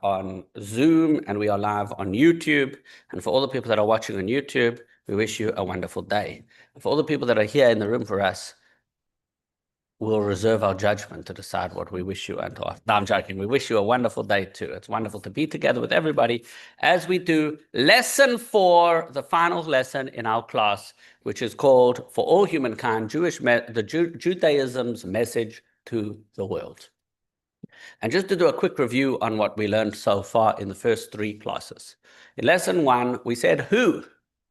on Zoom and we are live on YouTube. And for all the people that are watching on YouTube, we wish you a wonderful day. And for all the people that are here in the room for us, we'll reserve our judgment to decide what we wish you unto us. No, I'm joking. We wish you a wonderful day too. It's wonderful to be together with everybody as we do lesson 4, the final lesson in our class, which is called For All Humankind, Judaism's Message to the World. And just to do a quick review on what we learned so far in the first 3 classes. In lesson 1, we said who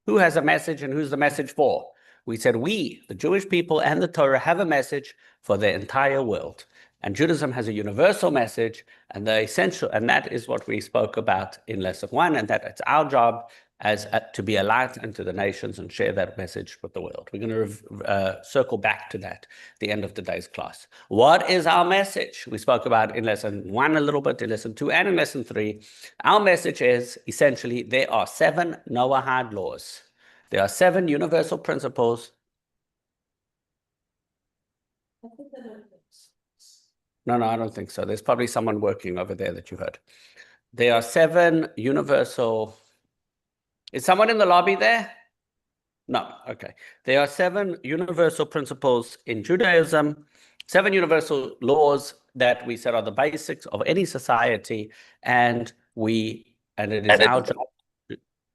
has a message and who's the message for? We said we, the Jewish people and the Torah, have a message for the entire world. And Judaism has a universal message, and the essential, and that is what we spoke about in lesson 1, and that it's our job as to be a light unto the nations and share that message with the world. We're going to circle back to that at the end of today's class. What is our message? We spoke about in lesson 1 a little bit, in lesson 2 and in lesson 3. Our message is essentially there are 7 Noahide laws. There are 7 universal principles. No, I don't think so. There's probably someone working over there that you heard. There are 7 universal... Is someone in the lobby there? No, okay. There are 7 universal principles in Judaism, 7 universal laws that we said are the basics of any society, and it is our job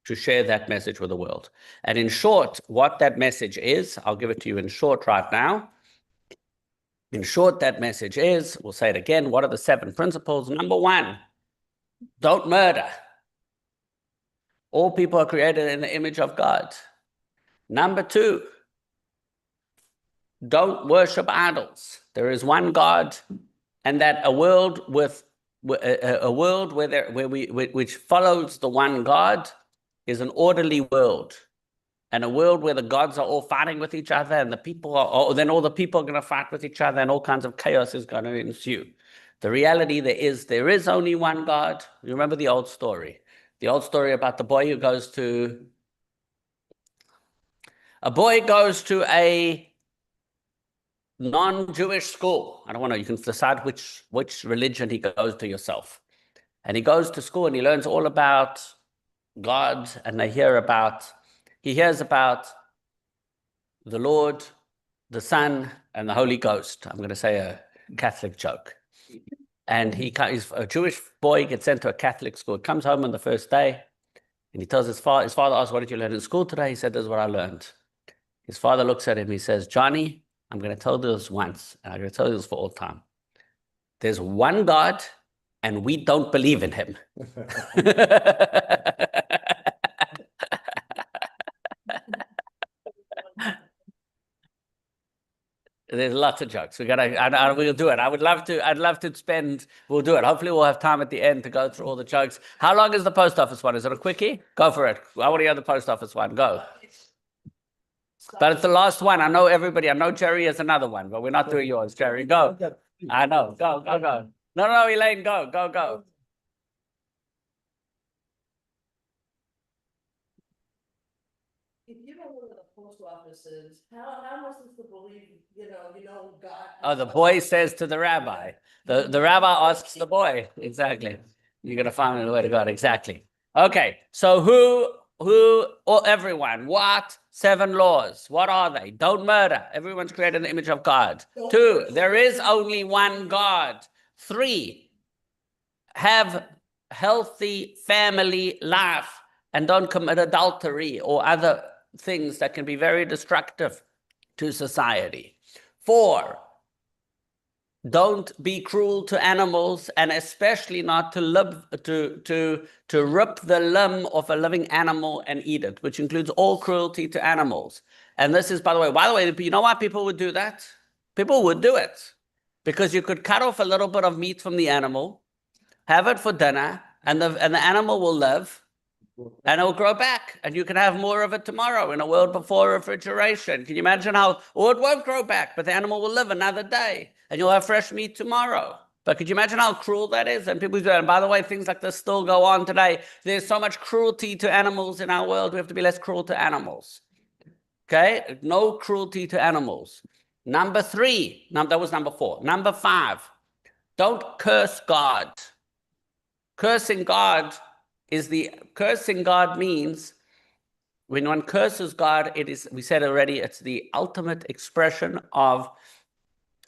to share that message with the world. And in short, what that message is, I'll give it to you in short right now. In short, that message is, we'll say it again, what are the 7 principles? Number 1, don't murder. All people are created in the image of God. Number 2, don't worship idols. There is one God, and that a world which follows the one God is an orderly world. And a world where the gods are all fighting with each other, and the people are, then all the people are going to fight with each other, and all kinds of chaos is going to ensue. The reality there is only one God. You remember the old story? The old story about the boy who goes to... A boy goes to a non-Jewish school. I don't want to, you can decide which religion he goes to yourself. And he goes to school and he learns all about God, and he hears about the Lord, the Son, and the Holy Ghost. I'm going to say a Catholic joke. And he's a Jewish boy, gets sent to a Catholic school, comes home on the first day, and he tells his father asks, what did you learn in school today? He said, this is what I learned. His father looks at him, he says, Johnny, I'm going to tell you this once, and I'm going to tell you this for all time. There's one God, and we don't believe in him. There's lots of jokes. We'll do it. We'll do it. Hopefully we'll have time at the end to go through all the jokes. How long is the post office one? Is it a quickie? Go for it. I want to hear the post office one. Go. But it's the last one. I know everybody. I know Jerry has another one, but we're not doing yours. Jerry, go. I know. Go. No, Elaine, go. If you don't go to the post offices, how much is the belief, God? Oh, the boy says to the rabbi. The rabbi asks the boy. Exactly. You're going to find a way to God. Exactly. Okay. So everyone, what? 7 laws. What are they? Don't murder. Everyone's created in the image of God. 2, there is only one God. 3, have healthy family life and don't commit adultery or other things that can be very destructive to society. 4, don't be cruel to animals, and especially not to rip the limb of a living animal and eat it, which includes all cruelty to animals. And this is, by the way, you know why people would do that? People would do it because you could cut off a little bit of meat from the animal, have it for dinner, and the animal will live, and it will grow back, and you can have more of it tomorrow in a world before refrigeration. Can you imagine or it won't grow back, but the animal will live another day, and you'll have fresh meat tomorrow. But could you imagine how cruel that is? And people do that. And by the way, things like this still go on today. There's so much cruelty to animals in our world. We have to be less cruel to animals. Okay? No cruelty to animals. Number 3, that was number 4. Number 5, don't curse God. Cursing God cursing God means when one curses God, it is, we said already, it's the ultimate expression of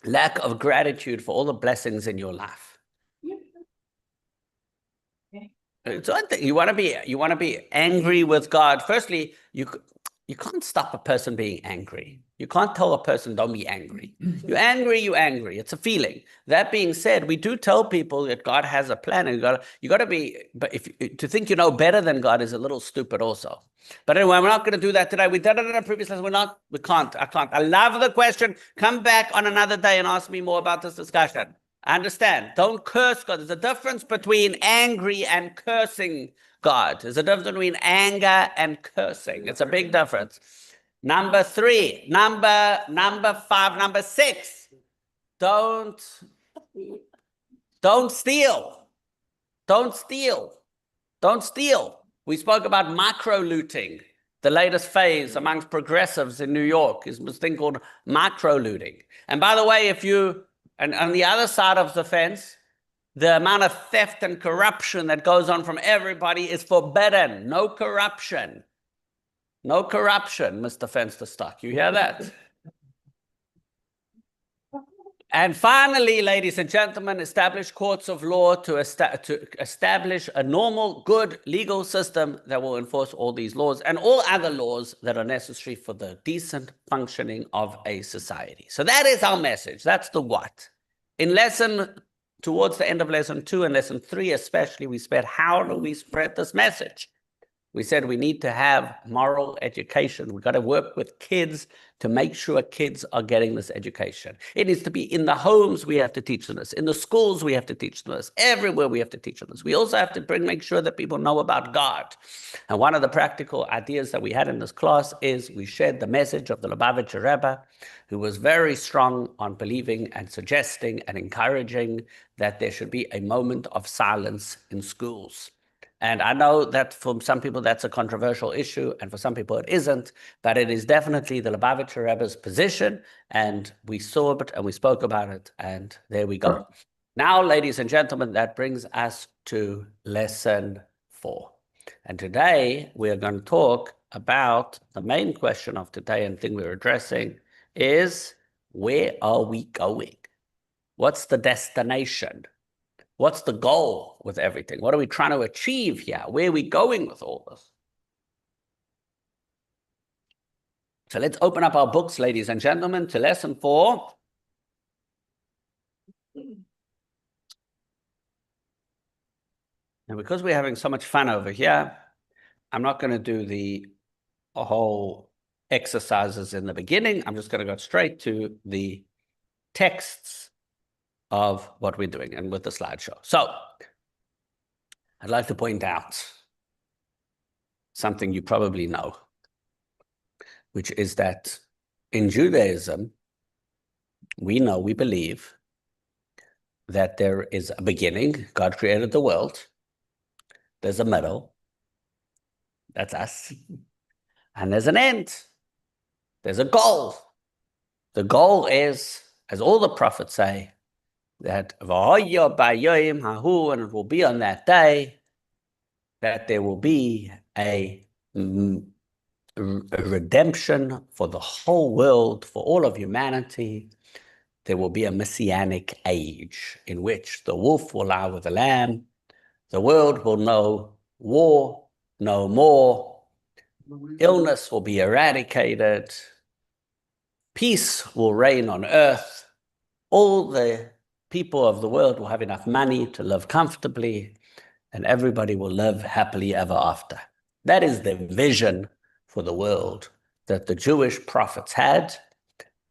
lack of gratitude for all the blessings in your life. It's one thing. You want to be angry with God. Firstly, you can't stop a person being angry. You can't tell a person, don't be angry. You're angry, you're angry. It's a feeling. That being said, we do tell people that God has a plan, and you got to be, but to think you know better than God is a little stupid also. But anyway, we're not going to do that today. We did it in a previous lesson. I can't. I love the question. Come back on another day and ask me more about this discussion. I understand. Don't curse God. There's a difference between angry and cursing God. There's a difference between anger and cursing. It's a big difference. Number 3, number 5, number 6. Don't steal. Don't steal. Don't steal. We spoke about micro looting. The latest phase amongst progressives in New York is this thing called micro looting. And by the way, and on the other side of the fence, the amount of theft and corruption that goes on from everybody is forbidden. No corruption. No corruption, Mr. Fensterstock. You hear that? And finally, ladies and gentlemen, establish courts of law to establish a normal, good legal system that will enforce all these laws and all other laws that are necessary for the decent functioning of a society. So that is our message. That's the what. Towards the end of lesson 2 and lesson 3 especially, we said, how do we spread this message? We said we need to have moral education. We've got to work with kids to make sure kids are getting this education. It needs to be in the homes, we have to teach them this. In the schools, we have to teach them this. Everywhere, we have to teach them this. We also have to make sure that people know about God. And one of the practical ideas that we had in this class is we shared the message of the Lubavitcher Rebbe, who was very strong on believing and suggesting and encouraging that there should be a moment of silence in schools. And I know that for some people that's a controversial issue, and for some people it isn't, but it is definitely the Lubavitcher Rebbe's position, and we saw it and we spoke about it, and there we go. Now, ladies and gentlemen, that brings us to lesson 4. And today we are going to talk about the main question of today, and thing we're addressing is, where are we going? What's the destination? What's the goal with everything? What are we trying to achieve here? Where are we going with all this? So let's open up our books, ladies and gentlemen, to lesson 4. And because we're having so much fun over here, I'm not going to do the whole exercises in the beginning. I'm just going to go straight to the texts of what we're doing and with the slideshow. So I'd like to point out something you probably know, which is that in Judaism, we believe that there is a beginning. God created the world. There's a middle. That's us. And there's an end. There's a goal. The goal is, as all the prophets say, that and it will be on that day that there will be a redemption for the whole world, for all of humanity. There will be a messianic age in which the wolf will lie with the lamb. The world will know war no more. Illness will be eradicated. Peace will reign on earth. All the people of the world will have enough money to live comfortably, and everybody will live happily ever after. That is the vision for the world that the Jewish prophets had,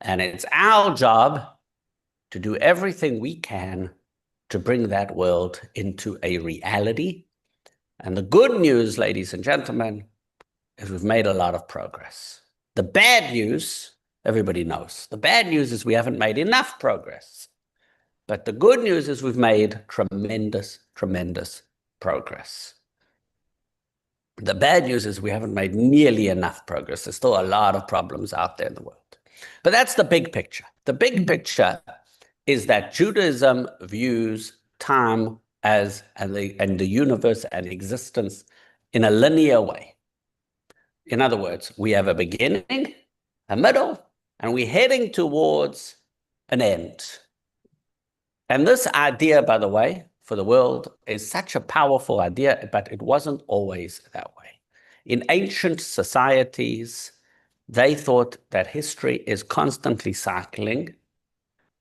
and it's our job to do everything we can to bring that world into a reality. And the good news, ladies and gentlemen, is we've made a lot of progress. The bad news, everybody knows. The bad news is we haven't made enough progress. But the good news is we've made tremendous, tremendous progress. The bad news is we haven't made nearly enough progress. There's still a lot of problems out there in the world. But that's the big picture. The big picture is that Judaism views time and the universe and existence in a linear way. In other words, we have a beginning, a middle, and we're heading towards an end. And this idea, by the way, for the world is such a powerful idea, but it wasn't always that way. In ancient societies, they thought that history is constantly cycling,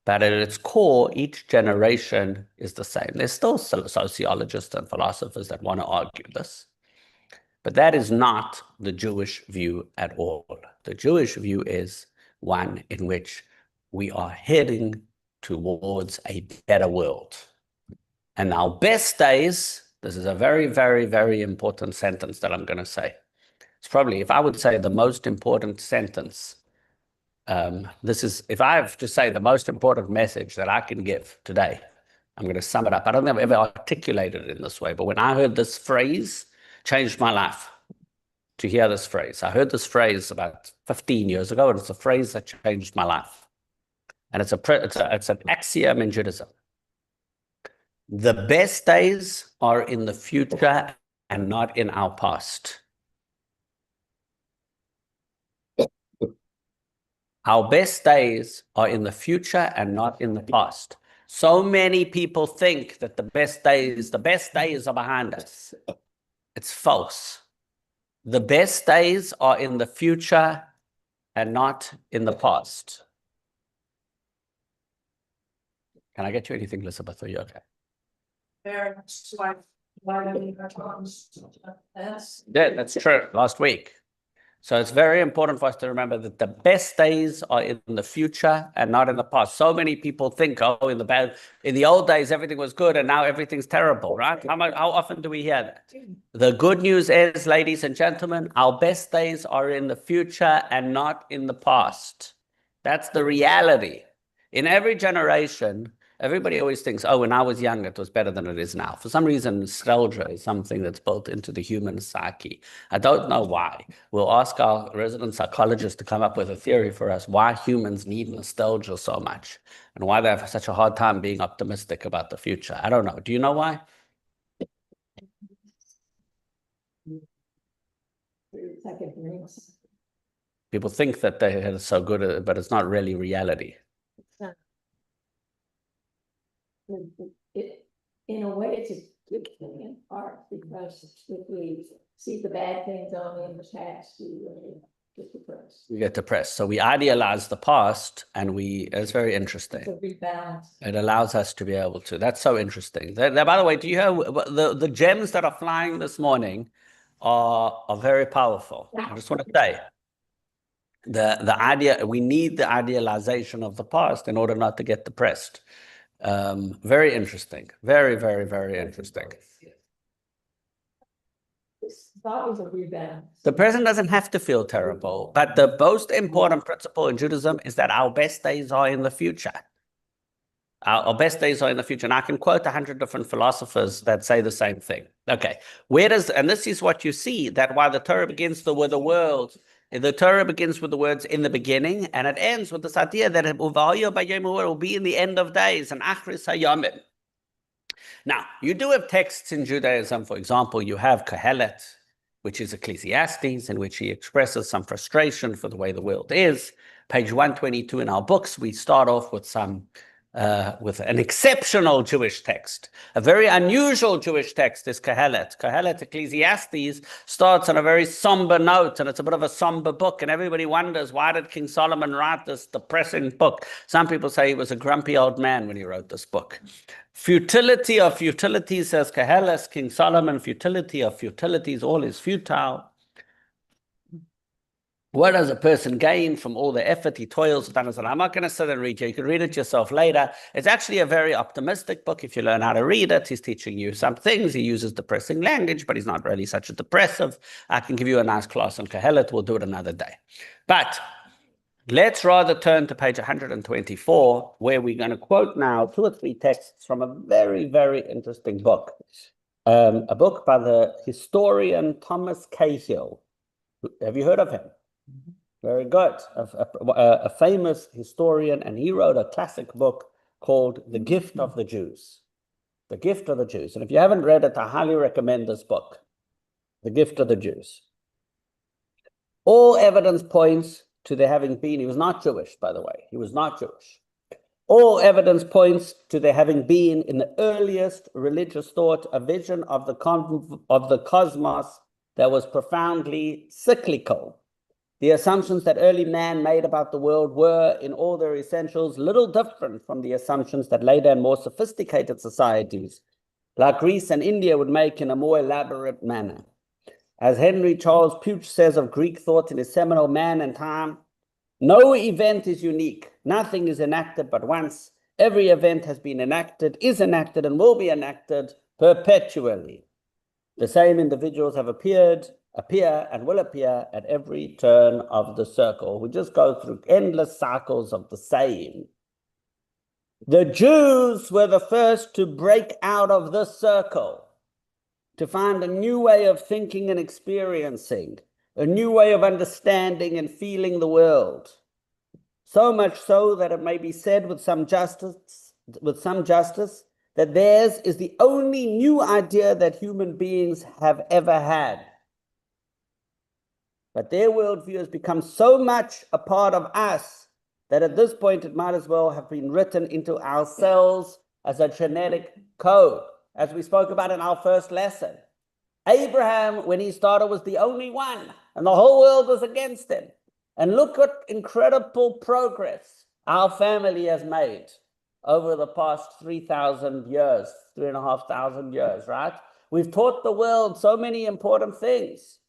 but at its core, each generation is the same. There's still sociologists and philosophers that want to argue this, but that is not the Jewish view at all. The Jewish view is one in which we are heading towards a better world. And our best days, this is a very, very, very important sentence that I'm going to say. It's probably, if I would say the most important sentence, if I have to say the most important message that I can give today, I'm going to sum it up. I don't think I've ever articulated it in this way, but when I heard this phrase, changed my life to hear this phrase. I heard this phrase about 15 years ago, and it's a phrase that changed my life. And it's an axiom in Judaism. The best days are in the future and not in our past. Our best days are in the future and not in the past. So many people think that the best days are behind us. It's false. The best days are in the future and not in the past. Can I get you anything, Elizabeth? Are you okay? Yeah, that's true. Last week. So it's very important for us to remember that the best days are in the future and not in the past. So many people think, oh, in the old days, everything was good and now everything's terrible, right? How often do we hear that? The good news is, ladies and gentlemen, our best days are in the future and not in the past. That's the reality. In every generation, everybody always thinks, oh, when I was young, it was better than it is now. For some reason, nostalgia is something that's built into the human psyche. I don't know why. We'll ask our resident psychologist to come up with a theory for us why humans need nostalgia so much and why they have such a hard time being optimistic about the future. I don't know. Do you know why? People think that they are so good, but it's not really reality. In a way, it's a good thing in art because if we see the bad things only in the past, we get depressed. We get depressed. So we idealize the past, and it's very interesting. It's a rebalance. It allows us to be able to. That's so interesting. By the way, do you hear the gems that are flying this morning are very powerful. I just want to say the idea, we need the idealization of the past in order not to get depressed. Very interesting. Very, very, very interesting. The present doesn't have to feel terrible, but the most important principle in Judaism is that our best days are in the future. Our best days are in the future. And I can quote 100 different philosophers that say the same thing. Okay, and this is what you see, that while the Torah begins with the world, the Torah begins with the words in the beginning, and it ends with this idea that it will be in the end of days, and achris hayamim. Now, you do have texts in Judaism. For example, you have Kohelet, which is Ecclesiastes, in which he expresses some frustration for the way the world is. Page 122 in our books, we start off with with an exceptional Jewish text. A very unusual Jewish text is Kohelet. Kohelet, Ecclesiastes, starts on a very somber note, and it's a bit of a somber book, and everybody wonders, why did King Solomon write this depressing book? Some people say he was a grumpy old man when he wrote this book. Futility of futilities, says Kohelet, King Solomon, futility of futilities, all is futile. What does a person gain from all the effort he toils? I'm not going to sit and read you. You can read it yourself later. It's actually a very optimistic book. If you learn how to read it, he's teaching you some things. He uses depressing language, but he's not really such a depressive. I can give you a nice class on Kohelet. We'll do it another day. But let's rather turn to page 124, where we're going to quote now 2 or 3 texts from a very, very interesting book. A book by the historian Thomas Cahill. Have you heard of him? Very good. A famous historian, and he wrote a classic book called The Gift of the Jews. The Gift of the Jews. And if you haven't read it, I highly recommend this book, The Gift of the Jews. All evidence points to there having been, he was not Jewish, by the way, he was not Jewish. All evidence points to there having been, in the earliest religious thought, a vision of the cosmos that was profoundly cyclical. The assumptions that early man made about the world were, in all their essentials, little different from the assumptions that later and more sophisticated societies, like Greece and India, would make in a more elaborate manner. As Henry Charles Puch says of Greek thought in his seminal Man and Time, no event is unique. Nothing is enacted but once. Every event has been enacted, is enacted, and will be enacted perpetually. The same individuals have appeared, appear, and will appear at every turn of the circle. We just go through endless cycles of the same. The Jews were the first to break out of this circle, to find a new way of thinking and experiencing, a new way of understanding and feeling the world. So much so that it may be said with some justice, that theirs is the only new idea that human beings have ever had. But their worldview has become so much a part of us that at this point it might as well have been written into our cells as a genetic code, as we spoke about in our first lesson. Abraham, when he started, was the only one, and the whole world was against him. And look what incredible progress our family has made over the past 3,000 years, 3,500 years, right? We've taught the world so many important things.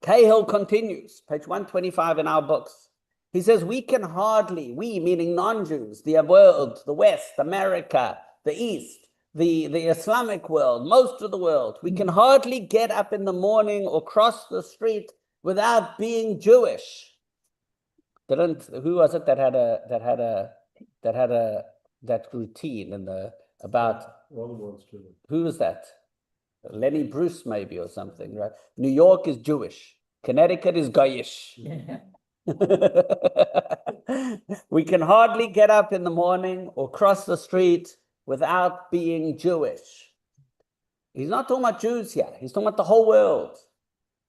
Cahill continues, page 125 in our books. He says, we meaning non-Jews, the world, the West, America, the East, the Islamic world, most of the world, we can hardly get up in the morning or cross the street without being Jewish. Who was it that had that routine in the about who was that? Lenny Bruce maybe or something, right? New York is Jewish. Connecticut is Goyish. Yeah. We can hardly get up in the morning or cross the street without being Jewish. He's not talking about Jews here. He's talking about the whole world.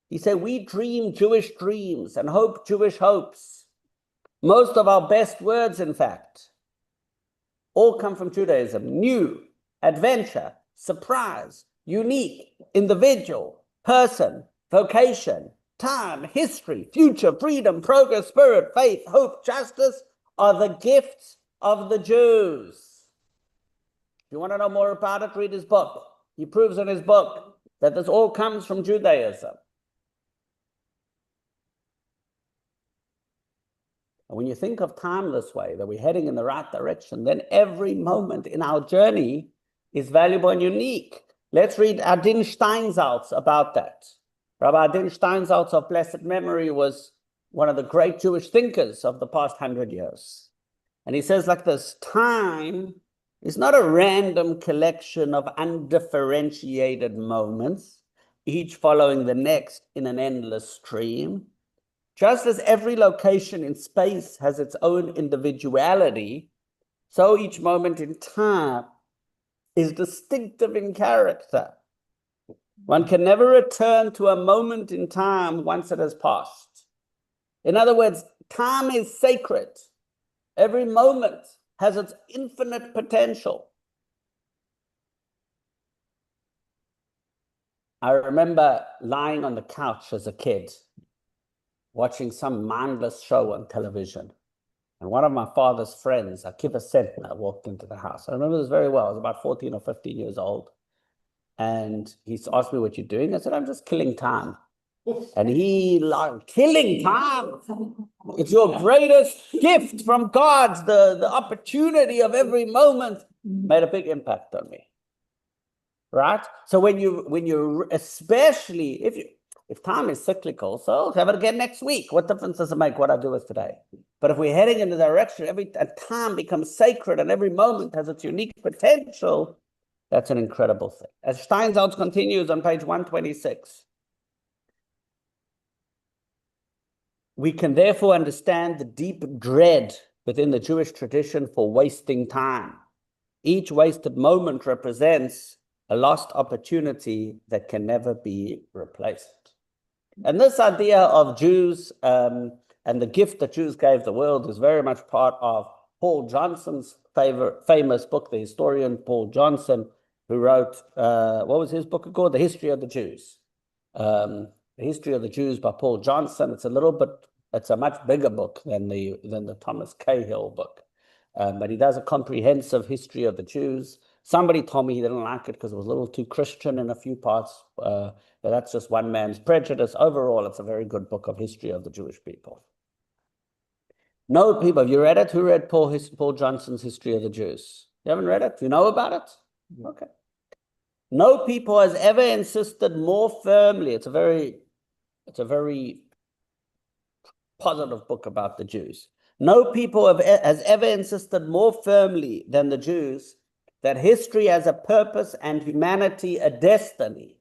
He said, we dream Jewish dreams and hope Jewish hopes. Most of our best words, in fact, all come from Judaism. New, adventure, surprise, unique, individual, person, vocation, time, history, future, freedom, progress, spirit, faith, hope, justice are the gifts of the Jews. If you want to know more about it, read his book. He proves in his book that this all comes from Judaism. And when you think of time this way, that we're heading in the right direction, then every moment in our journey is valuable and unique. Let's read Adin Steinsaltz about that. Rabbi Adin Steinsaltz of blessed memory was one of the great Jewish thinkers of the past 100 years. And he says like this, time is not a random collection of undifferentiated moments, each following the next in an endless stream. Just as every location in space has its own individuality, so each moment in time is distinctive in character. One can never return to a moment in time once it has passed. In other words, time is sacred. Every moment has its infinite potential. I remember lying on the couch as a kid, watching some mindless show on television. And one of my father's friends, Akiva Sentner, walked into the house. I remember this very well. I was about 14 or 15 years old. And he asked me, what you're doing? I said, I'm just killing time. And he like, killing time? It's your greatest gift from God. The opportunity of every moment made a big impact on me. Right? So when you especially, if time is cyclical, so I'll have it again next week. What difference does it make what I do with today? But if we're heading in the direction, every time becomes sacred and every moment has its unique potential, that's an incredible thing. As Steinsaltz continues on page 126, we can therefore understand the deep dread within the Jewish tradition for wasting time. Each wasted moment represents a lost opportunity that can never be replaced. And this idea of Jews and the gift that Jews gave the world is very much part of Paul Johnson's famous book, the historian Paul Johnson, who wrote, what was his book called? The History of the Jews. The History of the Jews by Paul Johnson. It's a much bigger book than the Thomas Cahill book. But he does a comprehensive history of the Jews. Somebody told me he didn't like it because it was a little too Christian in a few parts, but that's just one man's prejudice. Overall, it's a very good book of history of the Jewish people. No people, have you read it? Who read Paul Johnson's History of the Jews? You haven't read it? You know about it? Yeah. Okay. No people has ever insisted more firmly. It's a very positive book about the Jews. No people has ever insisted more firmly than the Jews that history has a purpose and humanity a destiny.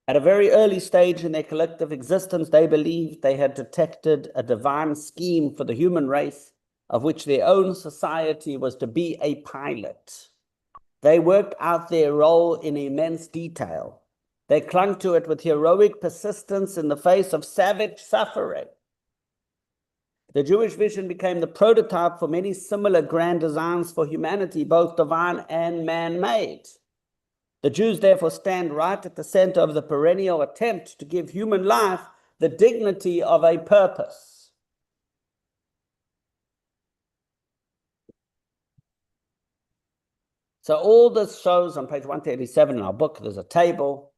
At a very early stage in their collective existence, they believed they had detected a divine scheme for the human race, of which their own society was to be a pilot. They worked out their role in immense detail. They clung to it with heroic persistence in the face of savage suffering. The Jewish vision became the prototype for many similar grand designs for humanity, both divine and man-made. The Jews therefore stand right at the center of the perennial attempt to give human life the dignity of a purpose. So all this shows on page 137 in our book, there's a table.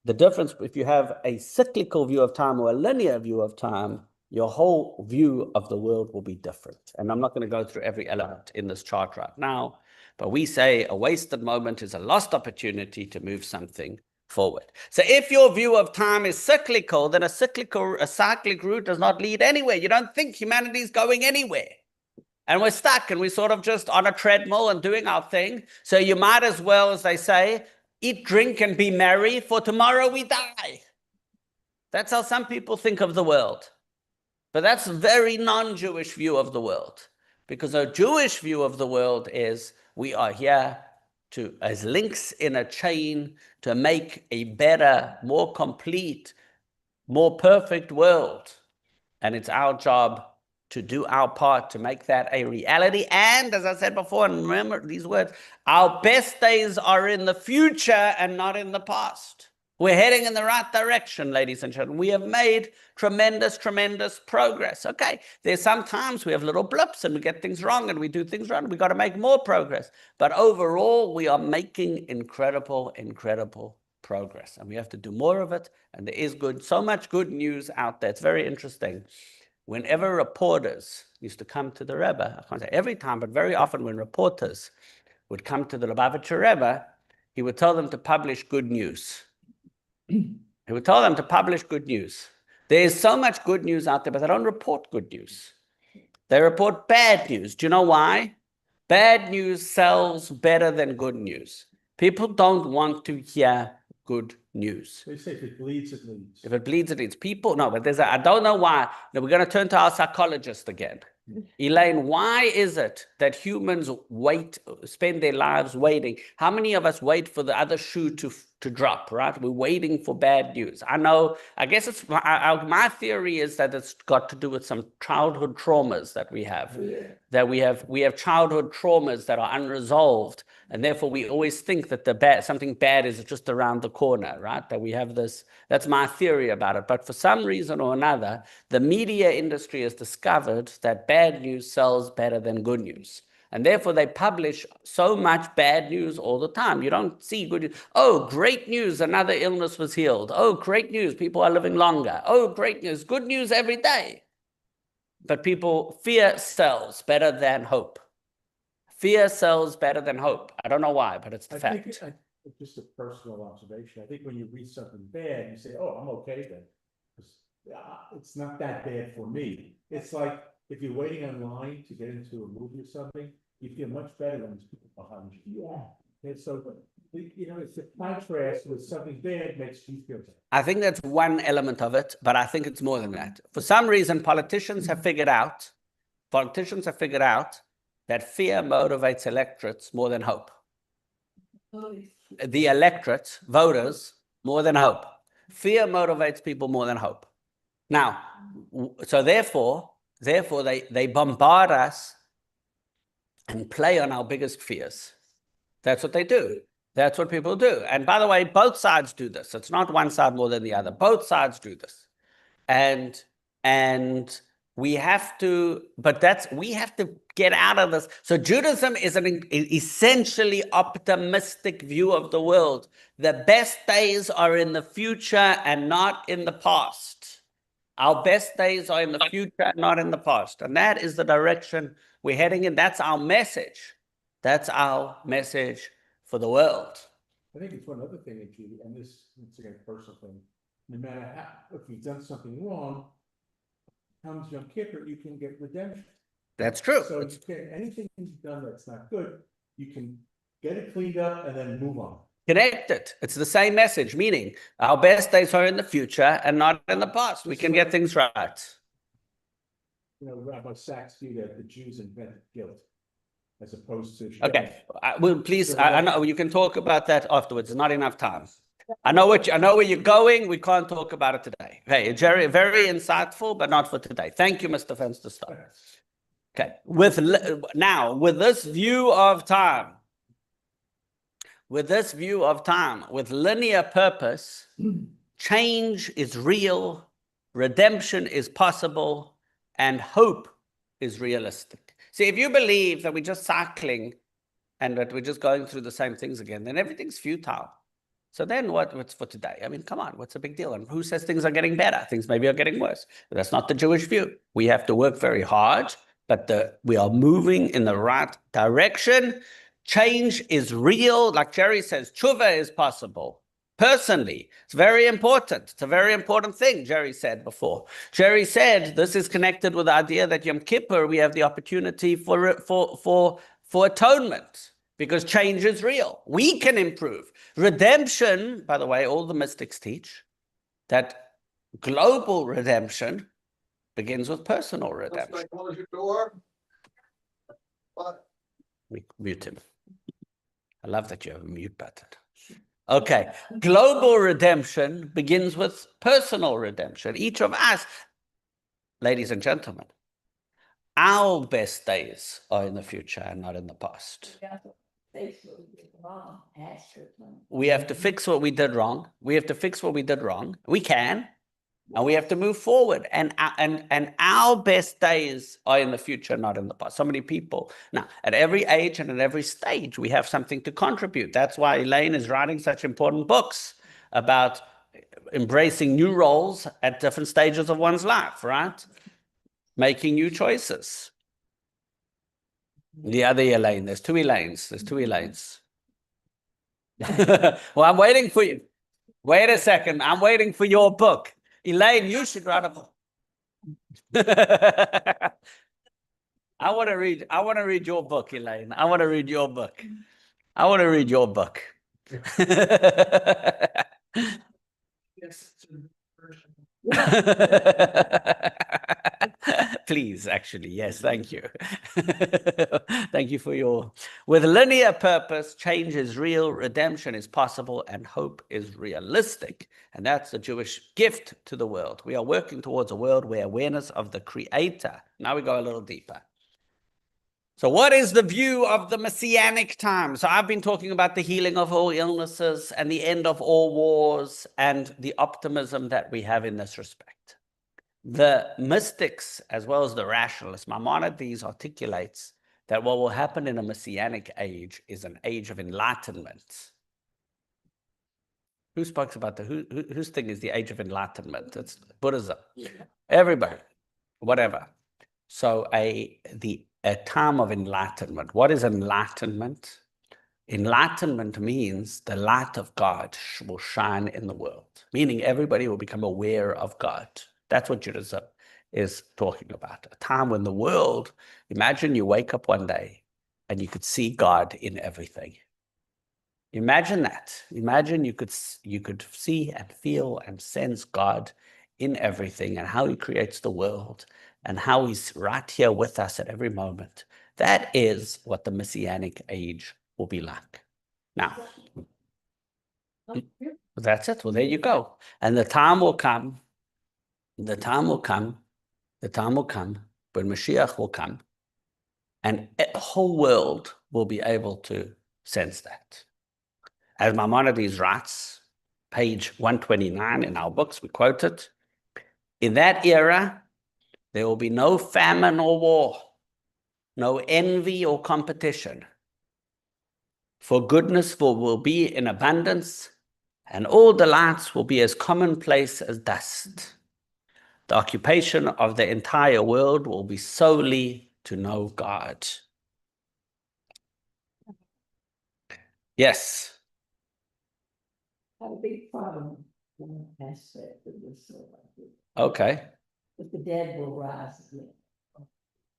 The difference, if you have a cyclical view of time or a linear view of time, your whole view of the world will be different. And I'm not going to go through every element in this chart right now, but we say a wasted moment is a lost opportunity to move something forward. So if your view of time is cyclical, then a cyclic route does not lead anywhere. You don't think humanity is going anywhere. And we're stuck and we're sort of just on a treadmill and doing our thing. So you might as well, as they say, eat, drink, and be merry, for tomorrow we die. That's how some people think of the world. But that's a very non-Jewish view of the world, because a Jewish view of the world is we are here to, as links in a chain, to make a better, more complete, more perfect world. And it's our job to do our part to make that a reality. And as I said before, and remember these words, our best days are in the future and not in the past. We're heading in the right direction, ladies and gentlemen. We have made tremendous, tremendous progress. Okay, there's sometimes we have little blips and we get things wrong and we do things wrong. We've got to make more progress. But overall, we are making incredible, incredible progress. And we have to do more of it. And there is so much good news out there. It's very interesting. Whenever reporters used to come to the Rebbe, I can't say every time, but very often when reporters would come to the Lubavitcher Rebbe, he would tell them to publish good news. He would tell them to publish good news. There is so much good news out there, but they don't report good news. They report bad news. Do you know why? Bad news sells better than good news. People don't want to hear good news. They say if it bleeds, it leads. If it bleeds, it leads. People, no, but I don't know why. Now we're going to turn to our psychologist again. Elaine, why is it that humans spend their lives waiting? How many of us wait for the other shoe to drop, right? We're waiting for bad news. I guess it's my theory is that it's got to do with some childhood traumas that we have. Yeah. That we have childhood traumas that are unresolved, and therefore we always think that something bad is just around the corner, right? That we have this. That's my theory about it. But for some reason or another, the media industry has discovered that bad news sells better than good news. And therefore, they publish so much bad news all the time. You don't see good news. Oh, great news, another illness was healed. Oh, great news, people are living longer. Oh, great news, good news every day. But fear sells better than hope. Fear sells better than hope. I don't know why, but it's the fact. It's just a personal observation. I think when you read something bad, you say, oh, I'm okay then. It's not that bad for me. It's like if you're waiting online to get into a movie or something, you feel much better when there's people behind you. Yeah. And so, it's a contrast with something bad makes you feel better. I think that's one element of it, but I think it's more than that. For some reason, politicians have figured out that fear motivates electorates more than hope. The electorate, voters, more than hope. Fear motivates people more than hope. Now, so therefore they bombard us and play on our biggest fears. That's what they do. That's what people do. And by the way, both sides do this. It's not one side more than the other. Both sides do this. And we have to, we have to get out of this. So Judaism is an essentially optimistic view of the world. The best days are in the future and not in the past. Our best days are in the future, not in the past. And that is the direction we're heading in. That's our message. That's our message for the world. I think it's one other thing, Judy, and this, it's again, a personal thing. No matter how, if you've done something wrong, comes Yom Kippur, you can get redemption. That's true. So you can, anything you've done that's not good, you can get it cleaned up and then move on. Connect it. It's the same message, meaning our best days are in the future and not in the past. We can get things right. You know, Rabbi Sachs viewed that the Jews invented guilt as opposed to. Okay, well, please, I know you can talk about that afterwards. There's not enough time. I know where you're going. We can't talk about it today. Hey, Jerry, very insightful, but not for today. Thank you, Mr. Fensterstein. Okay, with this view of time, with linear purpose, change is real, redemption is possible, and hope is realistic. See, if you believe that we're just cycling and that we're just going through the same things again, then everything's futile. So then what's for today? I mean, come on, what's a big deal? And who says things are getting better? Things maybe are getting worse. But that's not the Jewish view. We have to work very hard, but we are moving in the right direction. Change is real. Like Jerry says, tshuva is possible. Personally, it's very important. It's a very important thing, Jerry said before. Jerry said this is connected with the idea that Yom Kippur, we have the opportunity for atonement. Because change is real. We can improve. Redemption, by the way, all the mystics teach that global redemption begins with personal redemption. Close your door. What? We mute him. I love that you have a mute button. Okay. Global redemption begins with personal redemption. Each of us, ladies and gentlemen, our best days are in the future and not in the past. We have to fix what we did wrong. We have to fix what we did wrong. We can, and we have to move forward. And our best days are in the future, not in the past. So many people. Now, at every age and at every stage, we have something to contribute. That's why Elaine is writing such important books about embracing new roles at different stages of one's life, right? Making new choices. The other Elaine, there's two Elaines. Well, I'm waiting for you. Wait a second. I'm waiting for your book. Elaine, you should write a book. I want to read your book, Elaine. I want to read your book. Please, actually, yes, thank you. Thank you for your... With linear purpose, change is real, redemption is possible, and hope is realistic. And that's the Jewish gift to the world. We are working towards a world where awareness of the Creator. Now we go a little deeper. So what is the view of the Messianic time? So I've been talking about the healing of all illnesses and the end of all wars and the optimism that we have in this respect. The mystics, as well as the rationalists, Maimonides articulates that what will happen in a Messianic age is an age of enlightenment. Who spoke about whose thing is the age of enlightenment? It's Buddhism. Yeah. Everybody, whatever. So a time of enlightenment. What is enlightenment? Enlightenment means the light of God will shine in the world, meaning everybody will become aware of God. That's what Judaism is talking about. A time when the world, imagine you wake up one day and you could see God in everything. Imagine that. Imagine you could see and feel and sense God in everything and how he creates the world and how he's right here with us at every moment That is what the Messianic age will be like. Now, that's it. Well, there you go. And the time will come, the time will come, the time will come when Mashiach will come, and the whole world will be able to sense that. As Maimonides writes, page 129 in our books, we quote it, in that era, there will be no famine or war, no envy or competition. For goodness will be in abundance, and all delights will be as commonplace as dust. The occupation of the entire world will be solely to know God. Yes. I have a big problem with one aspect of this. Okay. That the dead will rise again.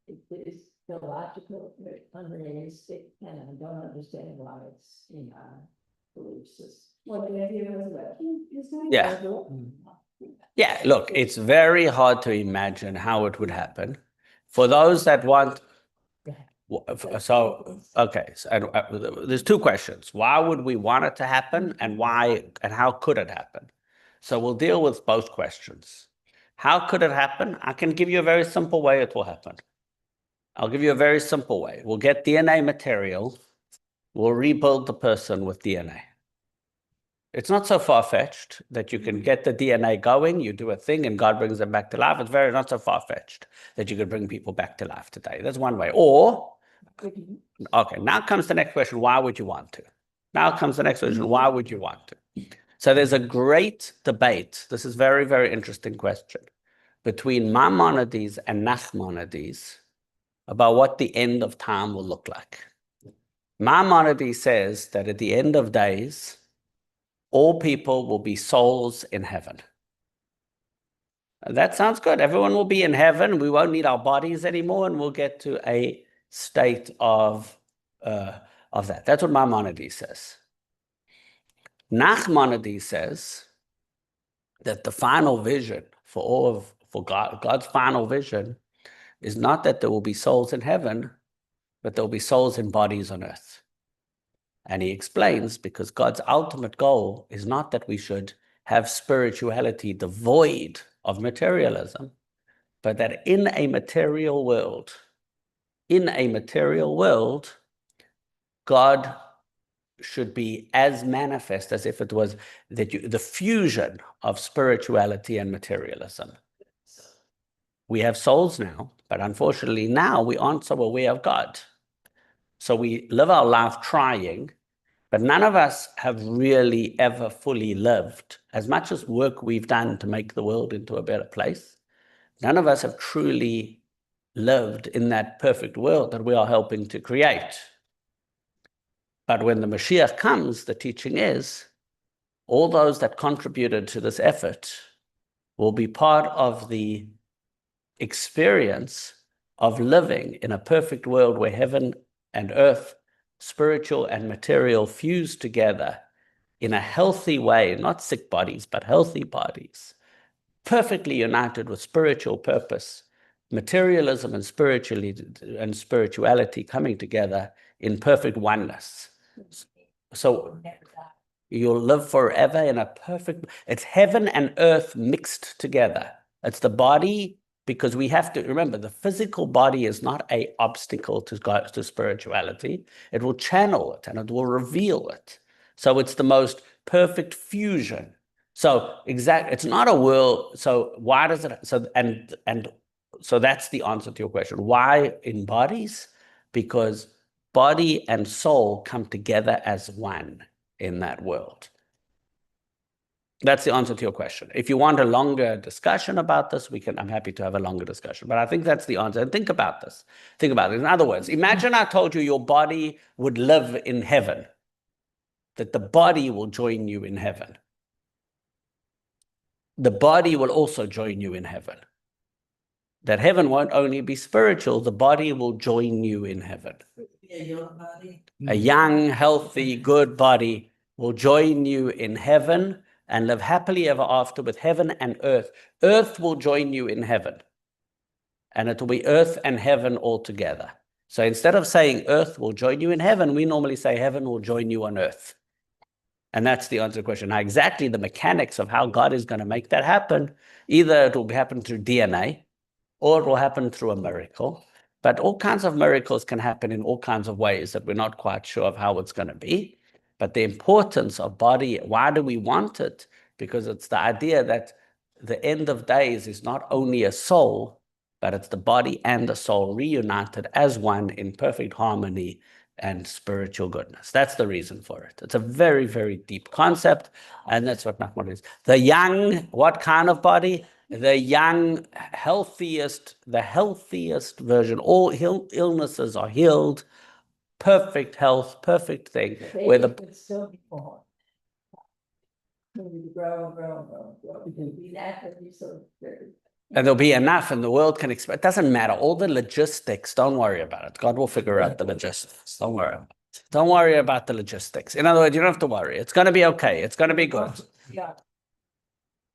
It is illogical, very unrealistic, and I don't understand why it's in our belief system. Well, the idea was that. Yeah. Yeah, look, it's very hard to imagine how it would happen. For those that want, so, okay, so, there's two questions. Why would we want it to happen, and why, and how could it happen? So we'll deal with both questions. How could it happen? I can give you a very simple way it will happen. I'll give you a very simple way. We'll get DNA material, we'll rebuild the person with DNA. It's not so far-fetched that you can get the DNA going, you do a thing, and God brings them back to life. It's very not so far-fetched that you could bring people back to life today. That's one way. Or, okay, now comes the next question, why would you want to? Now comes the next question, why would you want to? So there's a great debate. This is very, very interesting question between Maimonides and Nachmanides about what the end of time will look like. Maimonides says that at the end of days, all people will be souls in heaven. That sounds good. Everyone will be in heaven. We won't need our bodies anymore, and we'll get to a state of that. That's what Maimonides says. Nachmanides says that the final vision for God's final vision is not that there will be souls in heaven, but there will be souls in bodies on earth. And he explains, because God's ultimate goal is not that we should have spirituality devoid of materialism, but that in a material world, God should be as manifest as if it was the fusion of spirituality and materialism. We have souls now, but unfortunately now we aren't so aware of God. So we live our life trying, but none of us have really ever fully lived. As much as work we've done to make the world into a better place, none of us have truly lived in that perfect world that we are helping to create. But when the Mashiach comes, the teaching is, all those that contributed to this effort will be part of the experience of living in a perfect world where heaven and earth, spiritual and material, fuse together in a healthy way, not sick bodies, but healthy bodies, perfectly united with spiritual purpose, materialism and spirituality coming together in perfect oneness. So you'll live forever in a perfect, it's heaven and earth mixed together. It's the body, because we have to remember the physical body is not an obstacle to spirituality. It will channel it and it will reveal it. So it's the most perfect fusion. So it's not a world. So why does it? So that's the answer to your question. Why in bodies? Because body and soul come together as one in that world. That's the answer to your question. If you want a longer discussion about this, I'm happy to have a longer discussion. But I think that's the answer. And think about this. Think about it. In other words, imagine I told you your body would live in heaven, that the body will join you in heaven. The body will also join you in heaven. That heaven won't only be spiritual, the body will join you in heaven. A young, healthy, good body will join you in heaven and live happily ever after with heaven and earth. Earth will join you in heaven. And it will be earth and heaven all together. So instead of saying earth will join you in heaven, we normally say heaven will join you on earth. And that's the answer to the question. Now, exactly the mechanics of how God is going to make that happen, either it will happen through DNA or it will happen through a miracle. But all kinds of miracles can happen in all kinds of ways that we're not quite sure of how it's going to be. But the importance of body, why do we want it? Because it's the idea that the end of days is not only a soul, but it's the body and the soul reunited as one in perfect harmony and spiritual goodness. That's the reason for it. It's a very, very deep concept, and that's what Nachman is. The young, what kind of body? The young, the healthiest version. All illnesses are healed, perfect health, perfect thing. Where Baby the could still be born. Maybe grow. It can be that, but you sort of very. and there'll be enough, and the world can expect. It doesn't matter. All the logistics, don't worry about it. God will figure out the logistics. Don't worry. Don't worry about the logistics. In other words, you don't have to worry. It's going to be okay. It's going to be good. Yeah.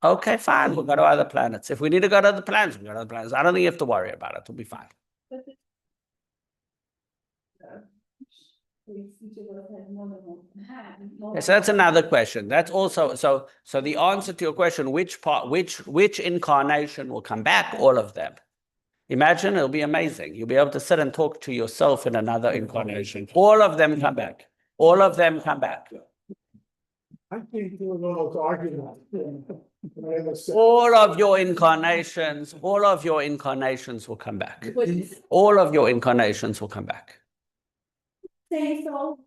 Okay, fine. We'll go to other planets. If we need to go to other planets, we'll go to other planets. I don't think you have to worry about it. We'll be fine. So that's another question. That's also so the answer to your question, which incarnation will come back? All of them. Imagine, it'll be amazing. You'll be able to sit and talk to yourself in another incarnation. All of them come back. All of them come back. I think there was almost argument. All of your incarnations will come back. All of your incarnations will come back. Say so.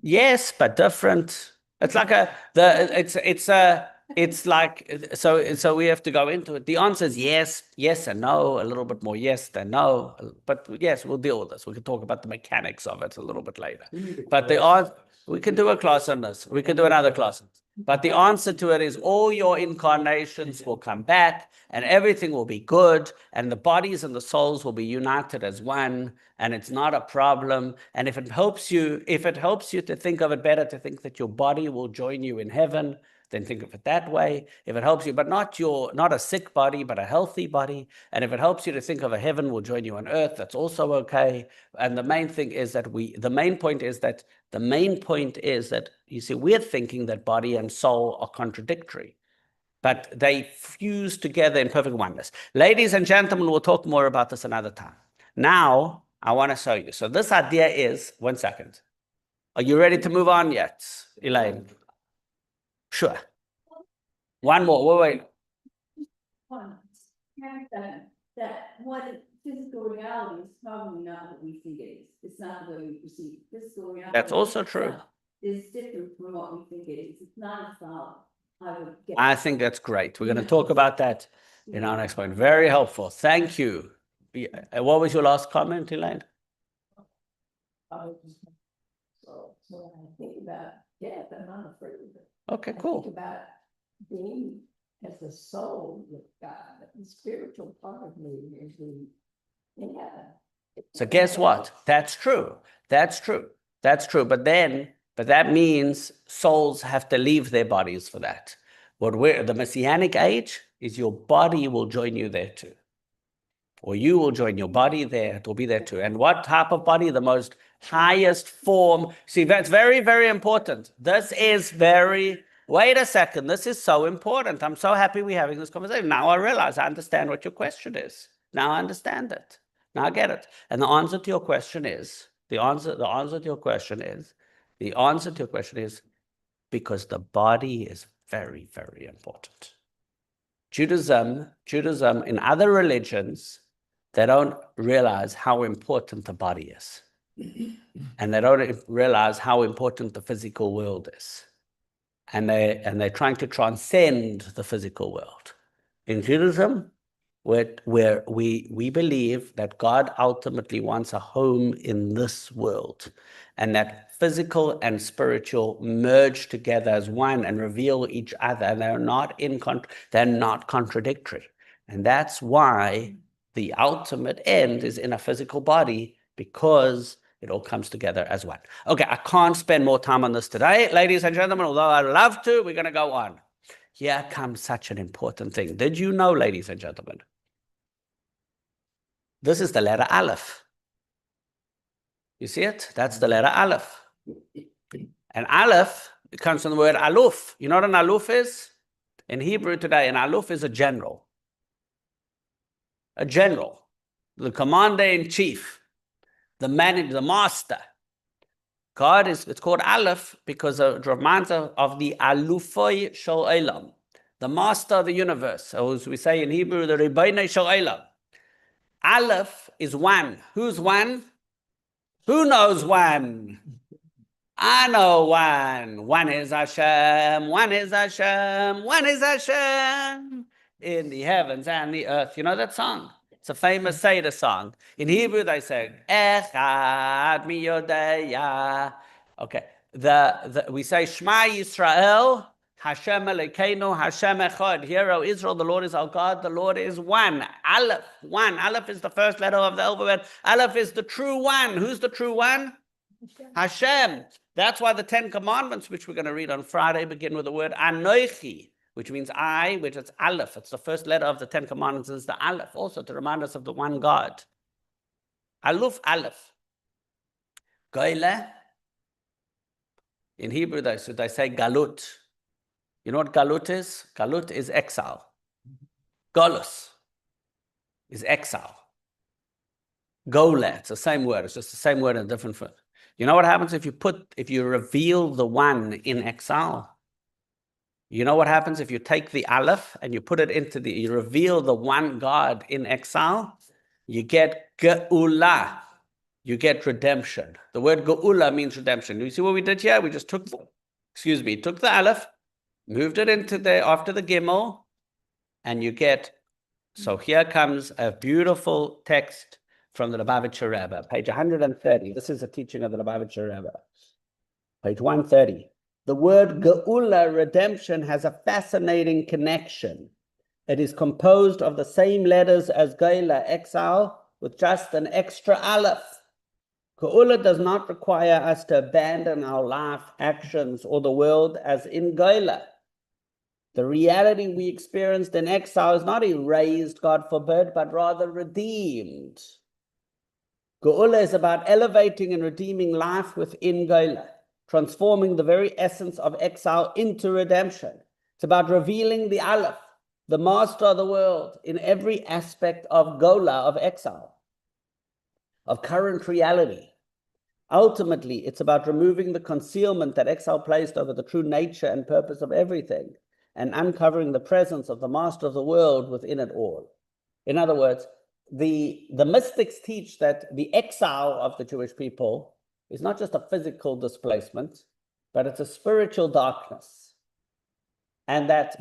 Yes, but different. It's like so we have to go into it. The answer is yes and no, a little bit more yes than no. But yes, we'll deal with this. We can talk about the mechanics of it a little bit later. But we can do a class on this. We can do another class on this. But the answer to it is all your incarnations will come back and everything will be good and the bodies and the souls will be united as one and it's not a problem. And if it helps you to think of it better, to think that your body will join you in heaven, then think of it that way. If it helps you, but not a sick body, but a healthy body. And if it helps you to think of a heaven will join you on earth, that's also okay. And the main point is that you see, we're thinking that body and soul are contradictory, but they fuse together in perfect oneness. Ladies and gentlemen, we'll talk more about this another time. Now, I want to show you. So this idea is, 1 second. Are you ready to move on yet, Elaine? Sure. One more. Wait. That what physical reality is probably not what we think it is. It's not the way we perceive it. Physical reality. That's also true. Is different from what we think it is. It's not as solid. I think that's great. We're going to talk about that in our next point. Very helpful. Thank you. What was your last comment, Elaine? So when I think about death, I'm not afraid of it. Okay, I think cool. about being as a soul with God, the spiritual part of me is in heaven. So guess what? That's true. That's true. That's true. But that means souls have to leave their bodies for that. The Messianic age is your body will join you there too. Or you will join your body there. It will be there too. And what type of body? The most highest form. See, that's very, very important. Wait a second. This is so important. I'm so happy we're having this conversation. Now I realize I understand what your question is. Now I understand it. Now I get it. And the answer to your question is because the body is very, very important. Judaism, in other religions, they don't realize how important the body is. And they don't realize how important the physical world is. And they're trying to transcend the physical world. In Judaism, where we believe that God ultimately wants a home in this world, and that physical and spiritual merge together as one and reveal each other, and they're not contradictory. And that's why the ultimate end is in a physical body, because it all comes together as one. Okay, I can't spend more time on this today, ladies and gentlemen, although I'd love to. We're going to go on. Here comes such an important thing. Did you know, ladies and gentlemen, this is the letter Aleph. You see it? That's the letter Aleph. And Aleph, it comes from the word Aluf. You know what an Aluf is? In Hebrew today, an Aluf is a general. A general. The commander-in-chief. The manager, the master. God is, it's called Aleph because it reminds us of the Alufoi Shel Olam, the master of the universe. Or as we say in Hebrew, the Ribono Shel Olam. Aleph is one. Who's one? Who knows one? I know one. One is Hashem. One is Hashem. One is Hashem. In the heavens and the earth. You know that song? It's a famous Seder song. In Hebrew, they say, Echad miyodeya. Okay. We say, Shema Yisrael, Hashem Elokeinu, Hashem Echad. Hear, O Israel, the Lord is our God, the Lord is one. Aleph, one. Aleph is the first letter of the alphabet. Aleph is the true one. Who's the true one? Hashem. That's why the 10 Commandments, which we're going to read on Friday, begin with the word Anochi, which means I, which is Aleph. It's the first letter of the 10 Commandments, is the Aleph, also to remind us of the one God. Aluf, Aleph. Goyle. In Hebrew, they say Galut. You know what Galut is? Galut is exile. Golus is exile. Gole, it's the same word. It's just the same word in a different form. You know what happens if you reveal the one in exile? You know what happens if you take the Aleph and you put it into you reveal the one God in exile? You get Geula. You get redemption. The word Geula means redemption. You see what we did here? We just took the Aleph, moved it into after the Gimel, and you get, so here comes a beautiful text from the Lubavitcher Rebbe, page 130. This is a teaching of the Lubavitcher Rebbe. Page 130. The word Geula, redemption, has a fascinating connection. It is composed of the same letters as Geula, exile, with just an extra Aleph. Geula does not require us to abandon our life, actions, or the world as in Geula. The reality we experienced in exile is not erased, God forbid, but rather redeemed. Geula is about elevating and redeeming life within Geula, transforming the very essence of exile into redemption. It's about revealing the Aleph, the master of the world, in every aspect of Geula, of exile, of current reality. Ultimately, it's about removing the concealment that exile placed over the true nature and purpose of everything, and uncovering the presence of the master of the world within it all. In other words, the mystics teach that the exile of the Jewish people is not just a physical displacement, but it's a spiritual darkness. And that